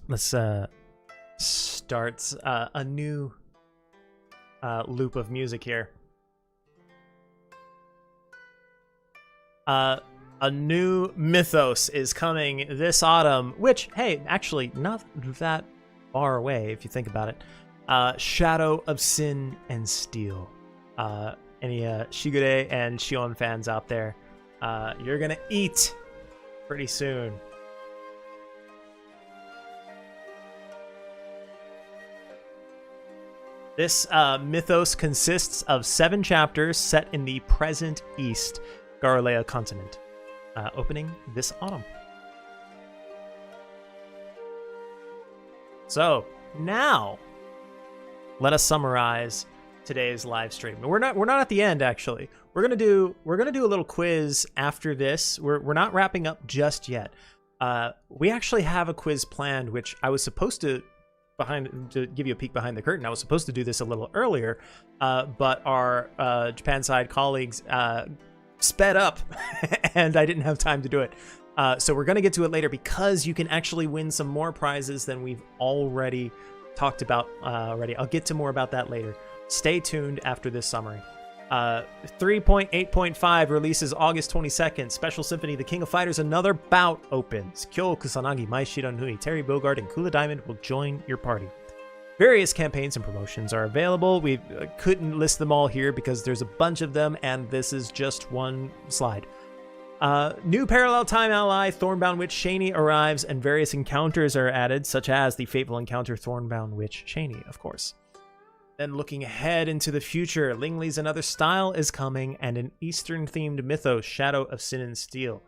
[SPEAKER 1] Let's start a new loop of music here. A new Mythos is coming this autumn, which, hey, actually not that far away if you think about it. Shadow of Sin and Steel. Any Shigure and Shion fans out there, you're gonna eat pretty soon. This mythos consists of 7 chapters set in the present East Garlea continent, opening this autumn. So, now, let us summarize today's live stream. We're not at the end actually. We're gonna do a little quiz after this. We're not wrapping up just yet. We actually have a quiz planned, which I was supposed to give you a peek behind the curtain. I was supposed to do this a little earlier, but our Japan side colleagues sped up, and I didn't have time to do it. So we're gonna get to it later because you can actually win some more prizes than we've already talked about already. I'll get to more about that later. Stay tuned after this summary. 3.8.5 releases August 22nd. Special Symphony, The King of Fighters, another bout opens. Kyo Kusanagi, Mai Shiranui, Terry Bogard, and Kula Diamond will join your party. Various campaigns and promotions are available. We couldn't list them all here because there's a bunch of them, and this is just one slide. New parallel time ally, Thornbound Witch Shanie, arrives, and various encounters are added, such as the fateful encounter Thornbound Witch Shanie, of course. Then looking ahead into the future, Lingli's Another Style is coming, and an Eastern-themed Mythos, Shadow of Sin and Steel,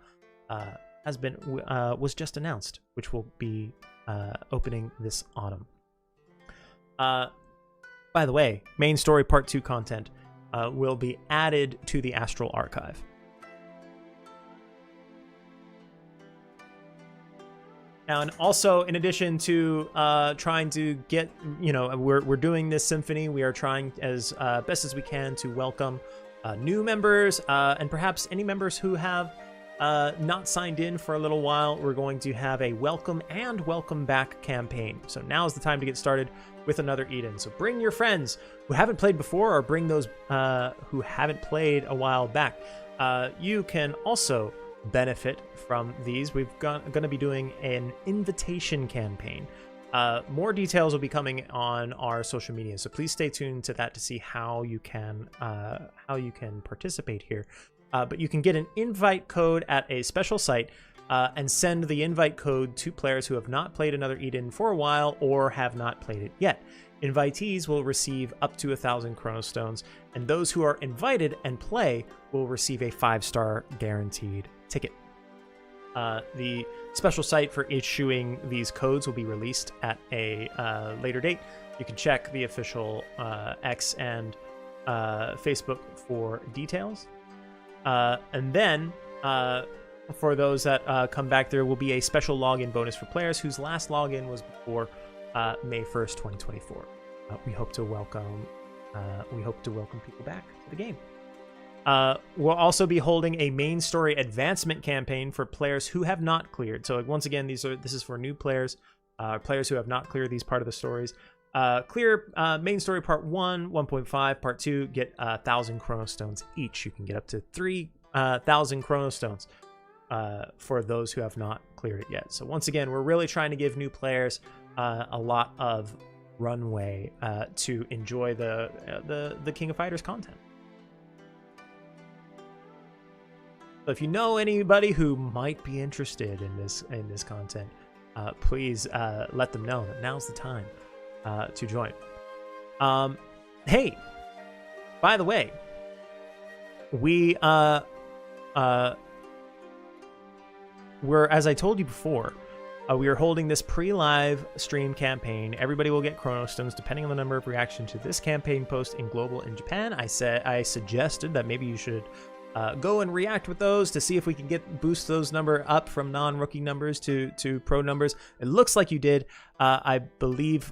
[SPEAKER 1] was just announced, which will be opening this autumn. By the way, main story Part 2 content will be added to the Astral Archive. Now, and also, in addition to trying to get, we're doing this symphony, we are trying as best as we can to welcome new members and perhaps any members who have not signed in for a little while. We're going to have a welcome and welcome back campaign. So now is the time to get started with another Eden. So bring your friends who haven't played before, or bring those who haven't played a while back. You can also benefit from these. We're going to be doing an invitation campaign. More details will be coming on our social media, so please stay tuned to that to see how you can participate here. But you can get an invite code at a special site and send the invite code to players who have not played Another Eden for a while or have not played it yet. Invitees will receive up to 1,000 Chronostones, and those who are invited and play will receive a 5-star guaranteed ticket. The special site for issuing these codes will be released at a later date. You can check the official X and Facebook for details. And then, for those that come back, there will be a special login bonus for players whose last login was before May 1st, 2024. We hope to welcome people back to the game. We'll also be holding a main story advancement campaign for players who have not cleared. So once again, this is for new players, players who have not cleared these part of the stories. Clear main story part 1, 1.5, part 2, get 1,000 Chronostones each. You can get up to 3,000 Chronostones for those who have not cleared it yet. So once again, we're really trying to give new players a lot of runway to enjoy the King of Fighters content. So if you know anybody who might be interested in this content, please let them know that now's the time to join. Hey, by the way, we're, as I told you before, we are holding this pre-live stream campaign. Everybody will get Chronostones depending on the number of reactions to this campaign post in global in Japan. I suggested that maybe you should go and react with those to see if we can boost those number up from non-rookie numbers to pro numbers. It looks like you did. I believe,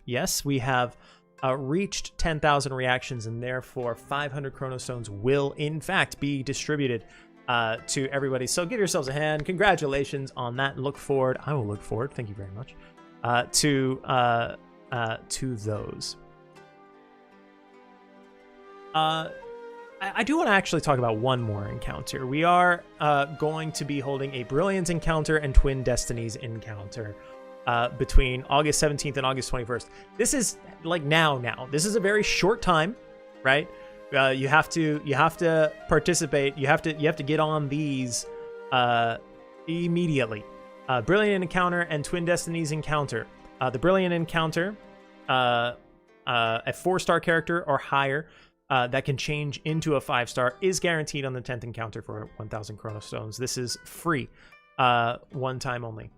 [SPEAKER 1] yes, we have reached 10,000 reactions, and therefore 500 Chronostones will in fact be distributed to everybody. So give yourselves a hand. Congratulations on that. Look forward. I will look forward. Thank you very much to those. I do want to actually talk about one more encounter. We are going to be holding a Brilliant encounter and Twin Destinies encounter between August 17th and August 21st. This is like now. This is a very short time, right? You have to participate. You have to get on these immediately. Brilliant encounter and Twin Destinies encounter. The Brilliant encounter, a 4-star character or higher, that can change into a 5-star is guaranteed on the 10th encounter for 1,000 Chronostones. This is free, one time only.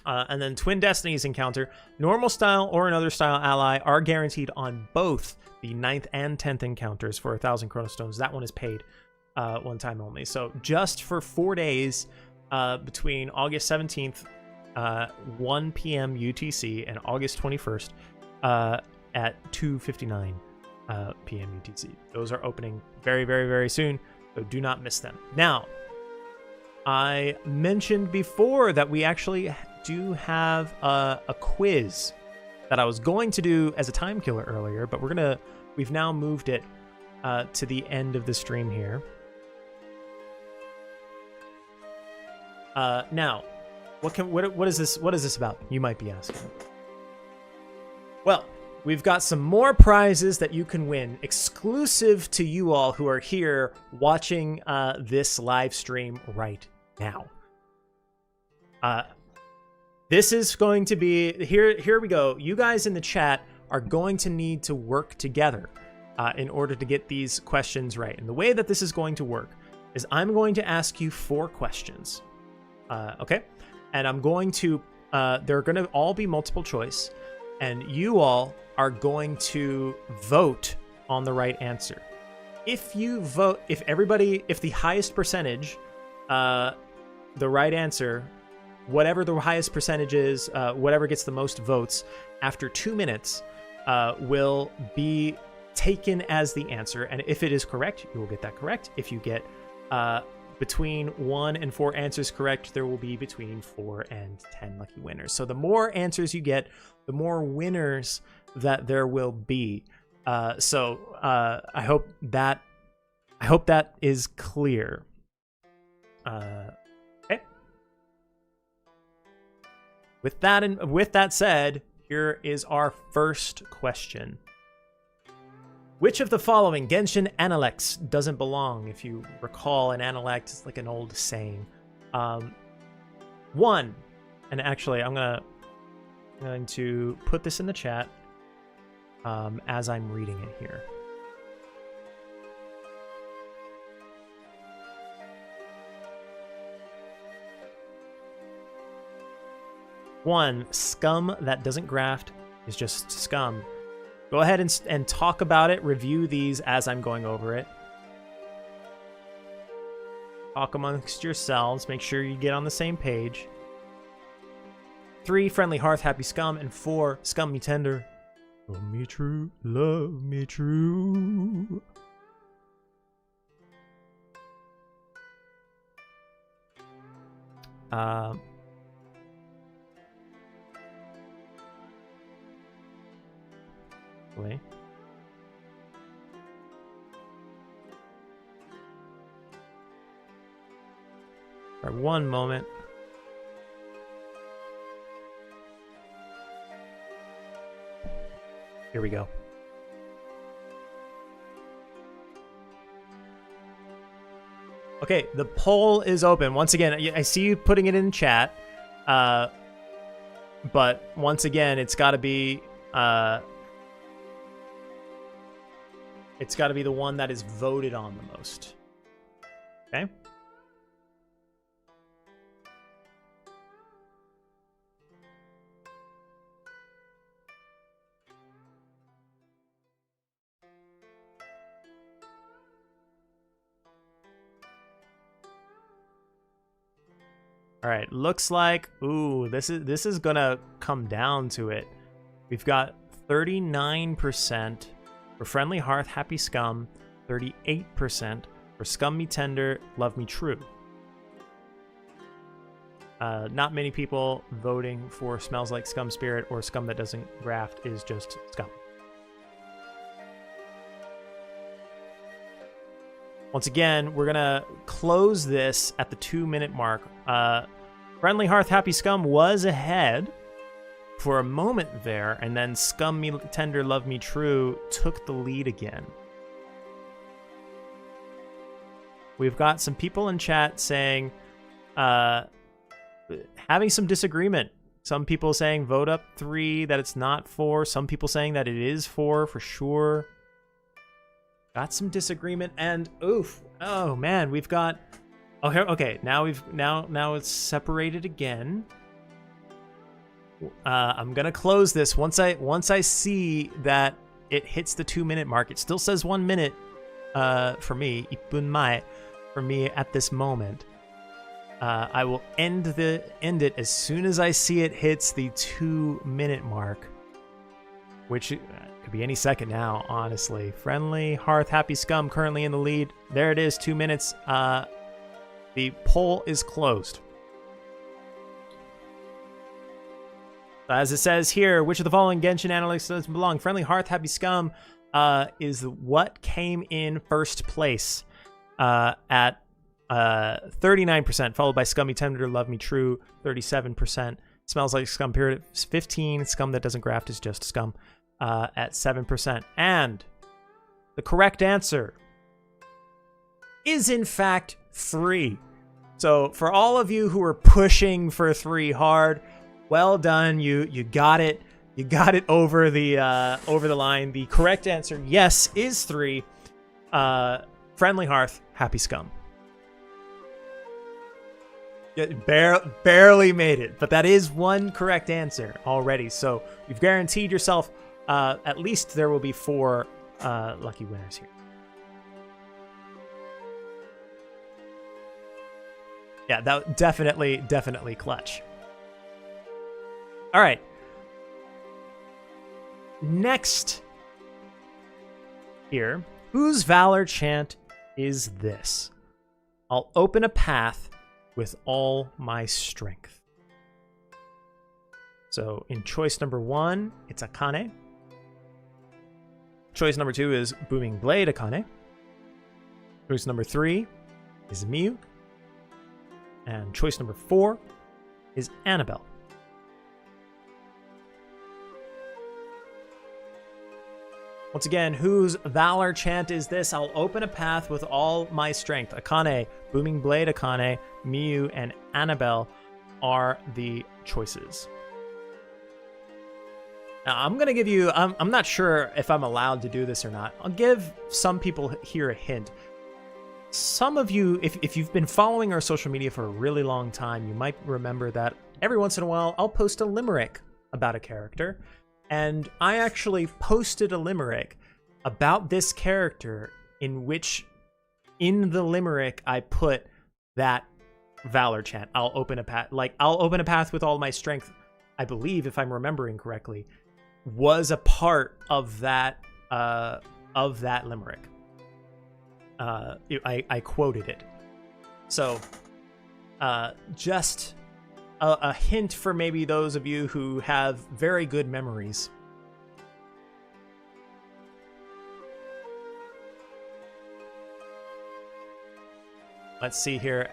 [SPEAKER 1] And then Twin Destinies encounter. Normal style or another style ally are guaranteed on both the 9th and 10th encounters for 1,000 Chronostones. That one is paid one time only. So just for 4 days between August 17th, 1 p.m. UTC, and August 21st at 2:59 p.m. UTC. Those are opening very, very, very soon, so do not miss them. Now, I mentioned before that we actually do have a quiz that I was going to do as a time killer earlier, but we've now moved it to the end of the stream here. Now, what is this about? You might be asking. Well, we've got some more prizes that you can win exclusive to you all who are here watching this live stream right now. This is going to be here we go. You guys in the chat are going to need to work together in order to get these questions right. And the way that this is going to work is I'm going to ask you 4 questions. Okay? And I'm going to they're going to all be multiple choice, and you all are going to vote on the right answer. If you vote, if the highest percentage, the right answer, whatever the highest percentage is, whatever gets the most votes, after 2 minutes, will be taken as the answer. And if it is correct, you will get that correct. If you get between 1 and 4 answers correct, there will be between 4 and 10 lucky winners. So the more answers you get, the more winners that there will be. So I hope that is clear. Okay. With that said, here is our first question. Which of the following Genshin Analects doesn't belong? If you recall, an Analect is like an old saying. 1, and actually I'm going to put this in the chat as I'm reading it here. One, scum that doesn't graft is just scum. Go ahead and talk about it, review these as I'm going over it. Talk amongst yourselves, make sure you get on the same page. 3, friendly hearth, happy scum. And 4, scum me tender. Love me true, love me true. Wait. All right, one moment. Here we go. Okay, the poll is open. Once again, I see you putting it in chat. But once again, it's got to be the one that is voted on the most. Okay? All right, looks like, ooh, this is gonna come down to it. We've got 39% for Friendly Hearth, Happy Scum, 38% for Scum Me Tender, Love Me True. Not many people voting for Smells Like Scum Spirit or Scum That Doesn't Graft is just Scum. Once again, we're gonna close this at the 2-minute mark. Friendly Hearth, Happy Scum was ahead for a moment there, and then Scum Me Tender, Love Me True took the lead again. We've got some people in chat saying, having some disagreement. Some people saying vote up 3, that it's not 4. Some people saying that it is 4 for sure. Got some disagreement, and oof, oh man, we've got, oh here, okay, now it's separated again. I'm gonna close this once I see that it hits the 2-minute mark. It still says 1 minute for me, 1分前 for me at this moment. I will end it as soon as I see it hits the 2-minute mark, which could be any second now, honestly. Friendly Hearth Happy Scum currently in the lead. There it is, 2 minutes. The poll is closed. As it says here, which of the following Genshin analytics doesn't belong? Friendly Hearth Happy Scum is what came in first place at 39%, followed by Scummy Tender, Love Me True, 37%. Smells Like Scum Period, 15. Scum That Doesn't Graft is Just Scum at 7%. And the correct answer is, in fact, 3. So for all of you who are pushing for 3 hard, well done. You got it. You got it over the line. The correct answer, yes, is 3. Friendly Hearth Happy Scum. Barely made it, but that is 1 correct answer already. So you've guaranteed yourself at least there will be 4 lucky winners here. Yeah, that definitely clutch. All right. Next here, whose Valor chant is this? I'll open a path with all my strength. So in choice number 1, it's Akane. Choice number 2 is Booming Blade Akane. Choice number 3 is Miyu. And choice number 4 is Annabelle. Once again, whose Valor chant is this? I'll open a path with all my strength. Akane, Booming Blade Akane, Miyu, and Annabelle are the choices. Now, I'm going to give you... I'm not sure if I'm allowed to do this or not. I'll give some people here a hint. Some of you, if you've been following our social media for a really long time, you might remember that every once in a while, I'll post a limerick about a character. And I actually posted a limerick about this character in which, in the limerick, I put that Valor chant. I'll open a path with all my strength, I believe, if I'm remembering correctly, was a part of that limerick. I quoted it. So, just a hint for maybe those of you who have very good memories. Let's see here.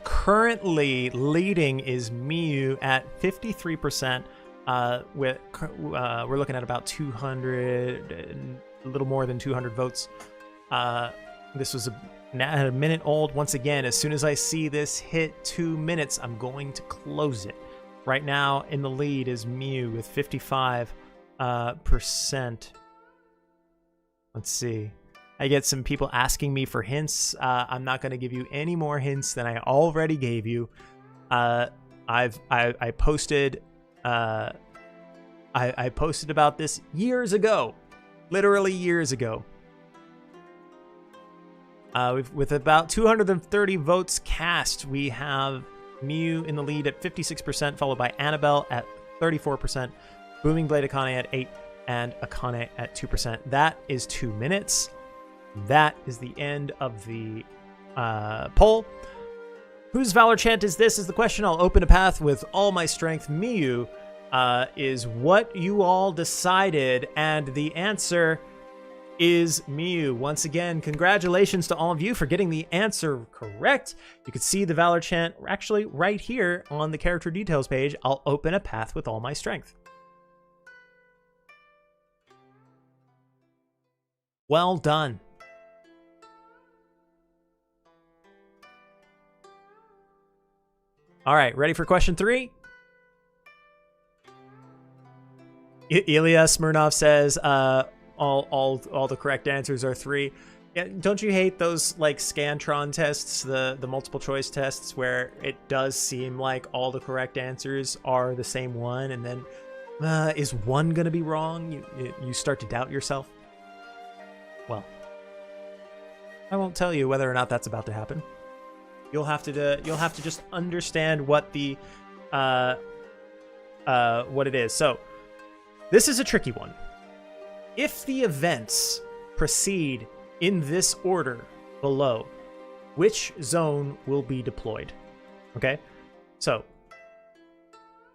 [SPEAKER 1] Currently leading is Miyu at 53%. We're looking at about 200, a little more than 200 votes. This was a minute old. Once again, as soon as I see this hit 2 minutes, I'm going to close it. Right now in the lead is Miyu with 55%. Let's see. I get some people asking me for hints. I'm not going to give you any more hints than I already gave you. I posted I posted about this years ago, literally years ago. With about 230 votes cast, we have Miyu in the lead at 56%, followed by Annabelle at 34%, Booming Blade Akane at 8%, and Akane at 2%. That is 2 minutes. That is the end of the poll. Whose Valor chant is this is the question. I'll open a path with all my strength. Miyu is what you all decided, and the answer is Miyu. Once again, congratulations to all of you for getting the answer correct. You can see the Valor chant actually right here on the character details page. I'll open a path with all my strength. Well done. All right, ready for question 3? Ilya Smirnov says all the correct answers are 3. Yeah, don't you hate those like Scantron tests, the multiple choice tests, where it does seem like all the correct answers are the same one, and then is one gonna be wrong? You start to doubt yourself. Well, I won't tell you whether or not that's about to happen. You'll have to just understand what the what it is. So this is a tricky one. If the events proceed in this order below, which zone will be deployed? Okay, so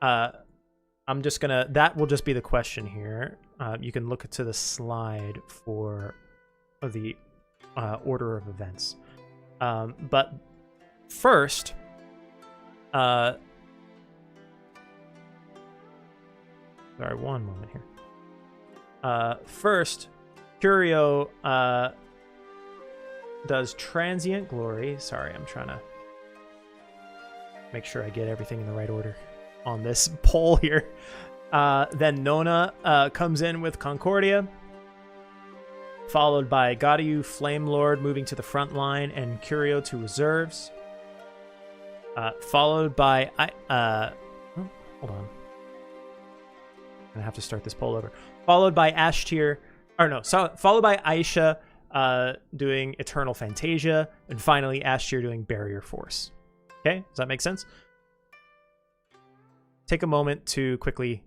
[SPEAKER 1] I'm just gonna, that will just be the question here. You can look to the slide for the order of events. But first, sorry, one moment here. First, Curio does Transient Glory. Sorry, I'm trying to make sure I get everything in the right order on this poll here. Then Nona comes in with Concordia, followed by Gadiu Flame Lord moving to the front line and Curio to reserves. Followed by hold on. I'm gonna have to start this poll over. Followed by Ashtir, followed by Aisha doing Eternal Fantasia, and finally Ashtir doing Barrier Force. Okay, does that make sense? Take a moment to quickly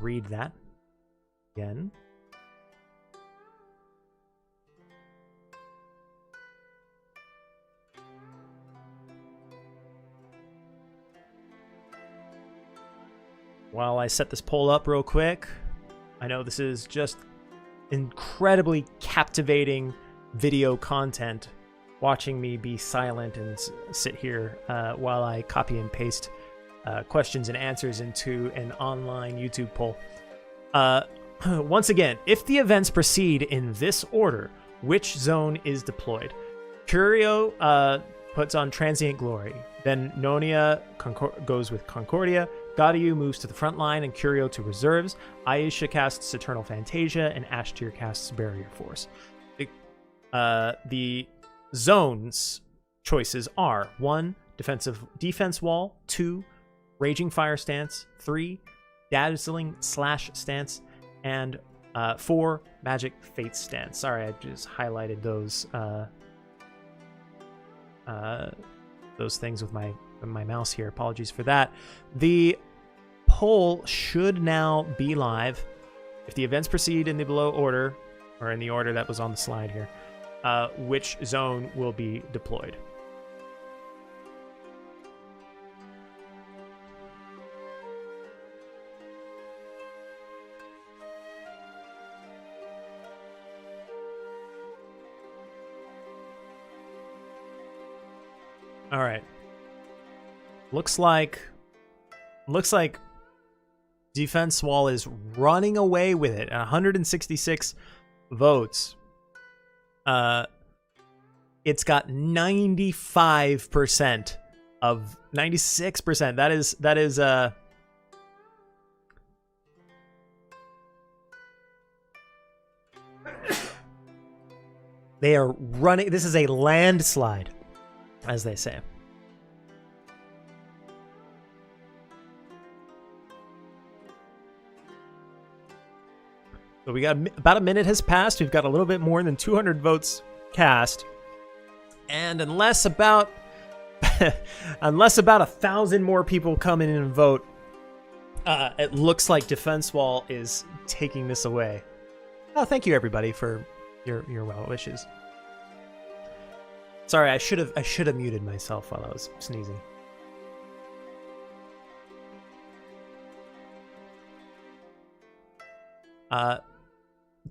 [SPEAKER 1] read that again. While I set this poll up real quick, I know this is just incredibly captivating video content, watching me be silent and sit here while I copy and paste questions and answers into an online YouTube poll. Once again, if the events proceed in this order, which zone is deployed? Curio puts on Transient Glory. Then Nonia goes with Concordia. Gadiu moves to the front line and Curio to reserves. Aisha casts Eternal Fantasia and Ashtir casts Barrier Force. The zones choices are 1. Defense Wall, 2. Raging Fire Stance, 3. Dazzling Slash Stance, and 4. Magic Fate Stance. Sorry, I just highlighted those things with my mouse here. Apologies for that. The poll should now be live. If the events proceed in the below order, or in the order that was on the slide here, which zone will be deployed? All right. Looks like Defense Wall is running away with it at 166 votes. It's got 95% of 96%. That is they are running. This is a landslide, as they say. So we got about a minute has passed. We've got a little bit more than 200 votes cast. And unless about 1,000 more people come in and vote, it looks like Defense Wall is taking this away. Oh, thank you everybody for your well wishes. Sorry, I should have muted myself while I was sneezing.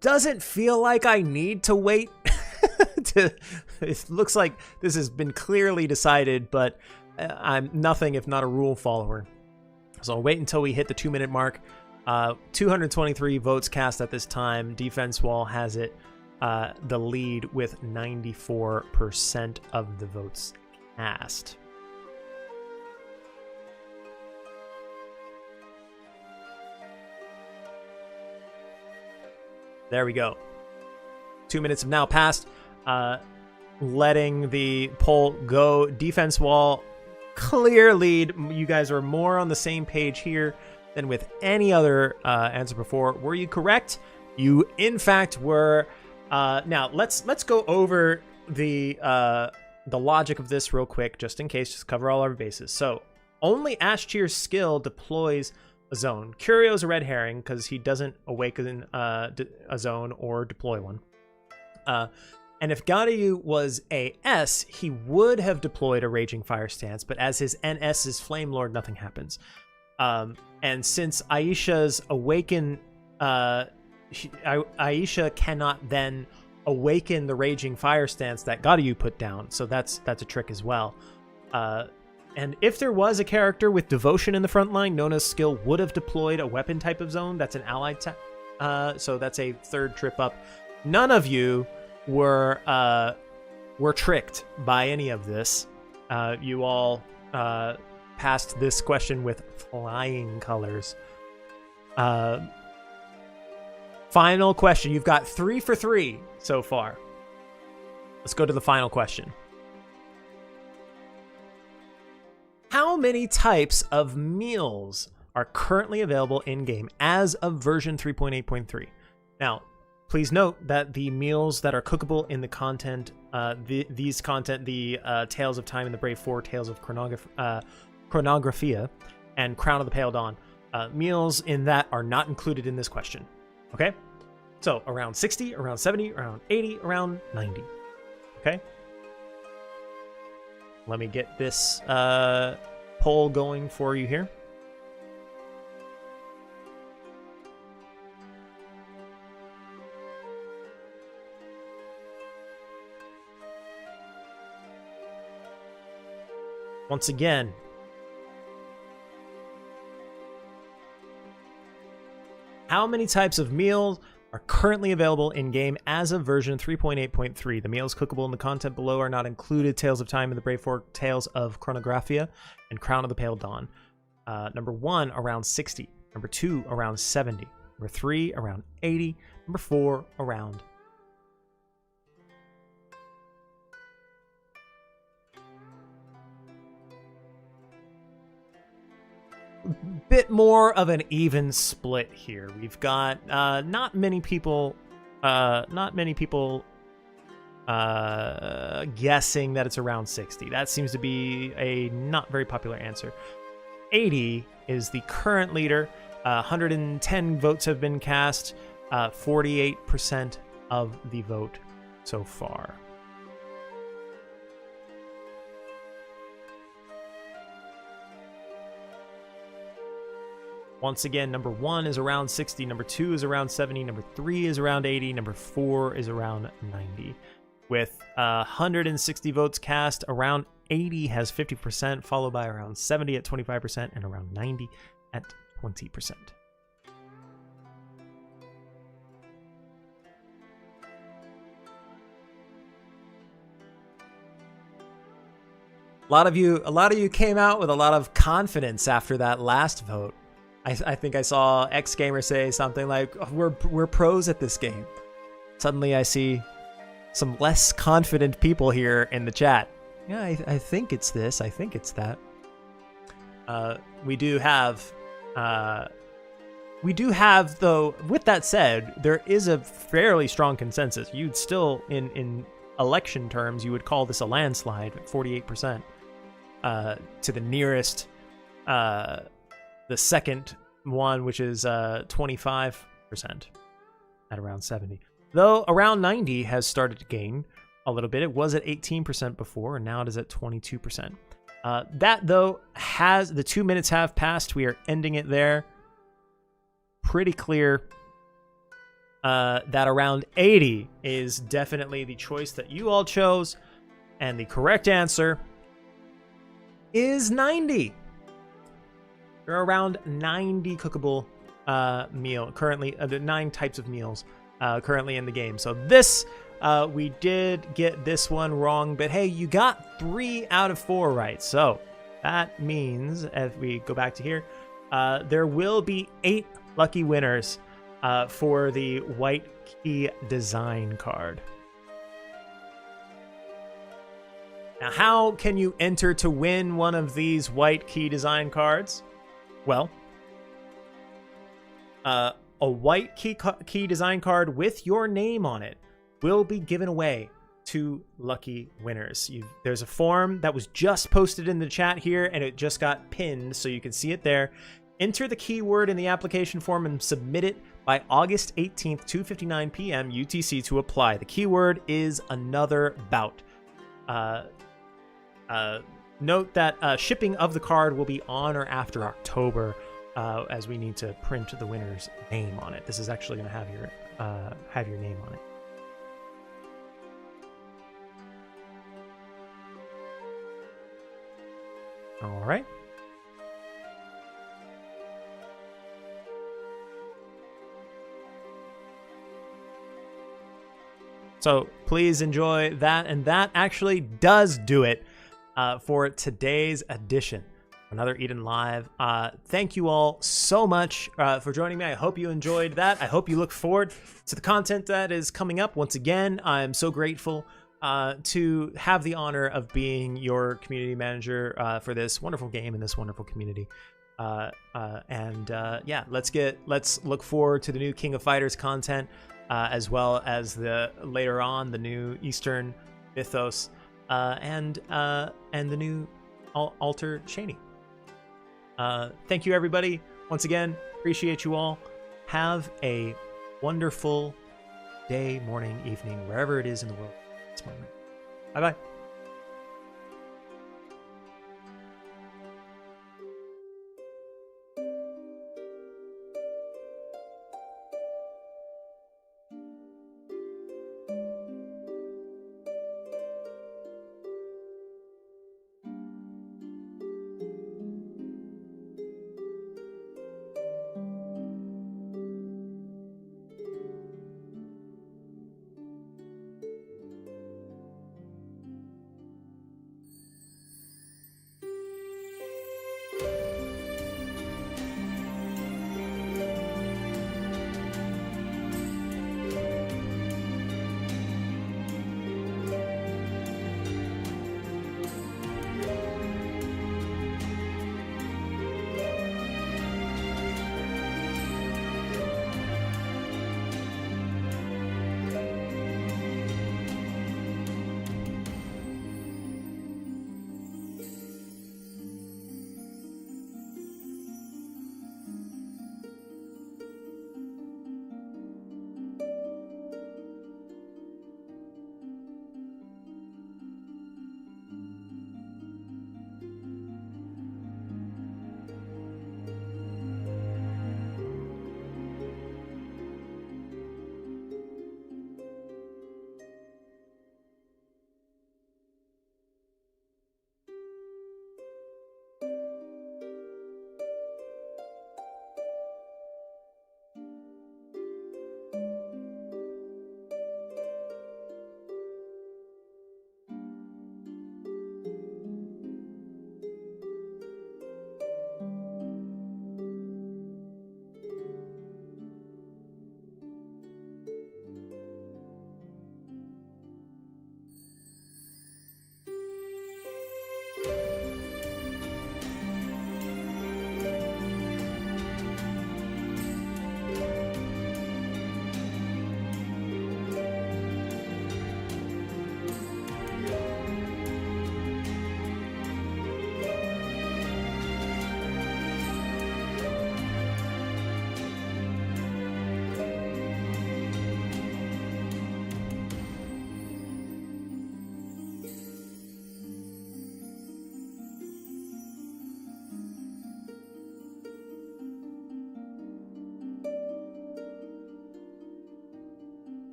[SPEAKER 1] Doesn't feel like I need to wait. It looks like this has been clearly decided, but I'm nothing if not a rule follower. So I'll wait until we hit the 2-minute mark. 223 votes cast at this time. Defense Wall has it the lead with 94% of the votes cast. There we go. 2 minutes have now passed, letting the poll go. Defense wall, clear lead. You guys are more on the same page here than with any other answer before. Were you correct? You, in fact, were. Now, let's go over the logic of this real quick, just in case, just cover all our bases. So, only Ash Cheer's skill deploys a zone. Curio's a red herring because he doesn't awaken a zone or deploy one. And if Ganryu was a S, he would have deployed a Raging Fire stance, but as his NS is Flame Lord, nothing happens. And since Aisha's awaken, Aisha cannot then awaken the Raging Fire stance that Ganryu put down, so that's a trick as well. And if there was a character with Devotion in the front line, Nona's skill would have deployed a weapon type of zone. That's an allied so that's a third trip up. None of you were tricked by any of this. You all passed this question with flying colors. Final question. You've got 3 for 3 so far. Let's go to the final question. How many types of meals are currently available in-game as of version 3.8.3? Now, please note that the meals that are cookable in the content, the Tales of Time and the Brave 4, Tales of Chronographia, and Crown of the Pale Dawn, meals in that are not included in this question. Okay? So, around 60, around 70, around 80, around 90. Okay? Let me get this poll going for you here. Once again, how many types of meals are currently available in-game as of version 3.8.3? The meals cookable in the content below are not included. Tales of Time and the Brave Four, Tales of Chronographia, and Crown of the Pale Dawn. Number 1, around 60. Number 2, around 70. Number 3, around 80. Number 4, around... bit more of an even split here. We've got not many people guessing that it's around 60. That seems to be a not very popular answer. 80 is the current leader. 110 votes have been cast. 48% of the vote so far. Once again, number 1 is around 60, number 2 is around 70, number 3 is around 80, number 4 is around 90. With 160 votes cast, around 80 has 50%, followed by around 70 at 25%, and around 90 at 20%. A lot of you came out with a lot of confidence after that last vote. I think I saw X Gamer say something like, oh, we're pros at this game. Suddenly I see some less confident people here in the chat. Yeah, I think it's this. I think it's that. We do have, though, with that said, there is a fairly strong consensus. You'd still, in election terms, you would call this a landslide at 48%. To the nearest, the second one, which is 25% at around 70. Though around 90 has started to gain a little bit. It was at 18% before, and now it is at 22%. That, though, the 2 minutes have passed. We are ending it there. Pretty clear that around 80 is definitely the choice that you all chose, and the correct answer is 90. There are around 90 cookable meal currently, the 9 types of meals currently in the game. So this, we did get this one wrong, but hey, you got 3 out of 4 right. So that means, if we go back to here, there will be 8 lucky winners for the white key design card. Now, how can you enter to win one of these white key design cards? Well, a white key design card with your name on it will be given away to lucky winners. There's a form that was just posted in the chat here, and it just got pinned, so you can see it there. Enter the keyword in the application form and submit it by August 18th, 2:59 p.m. UTC to apply. The keyword is another bout. Note that shipping of the card will be on or after October, as we need to print the winner's name on it. This is actually going to have your name on it. All right. So please enjoy that, and that actually does do it for today's edition. Another Eden Live. Thank you all so much for joining me. I hope you enjoyed that. I hope you look forward to the content that is coming up. Once again, I'm so grateful to have the honor of being your community manager for this wonderful game and this wonderful community. Yeah, let's look forward to the new King of Fighters content, as well as later on the new Eastern Mythos and the new Alter Shanie. Thank you, everybody. Once again, appreciate you all. Have a wonderful day, morning, evening, wherever it is in the world at this moment. Bye-bye.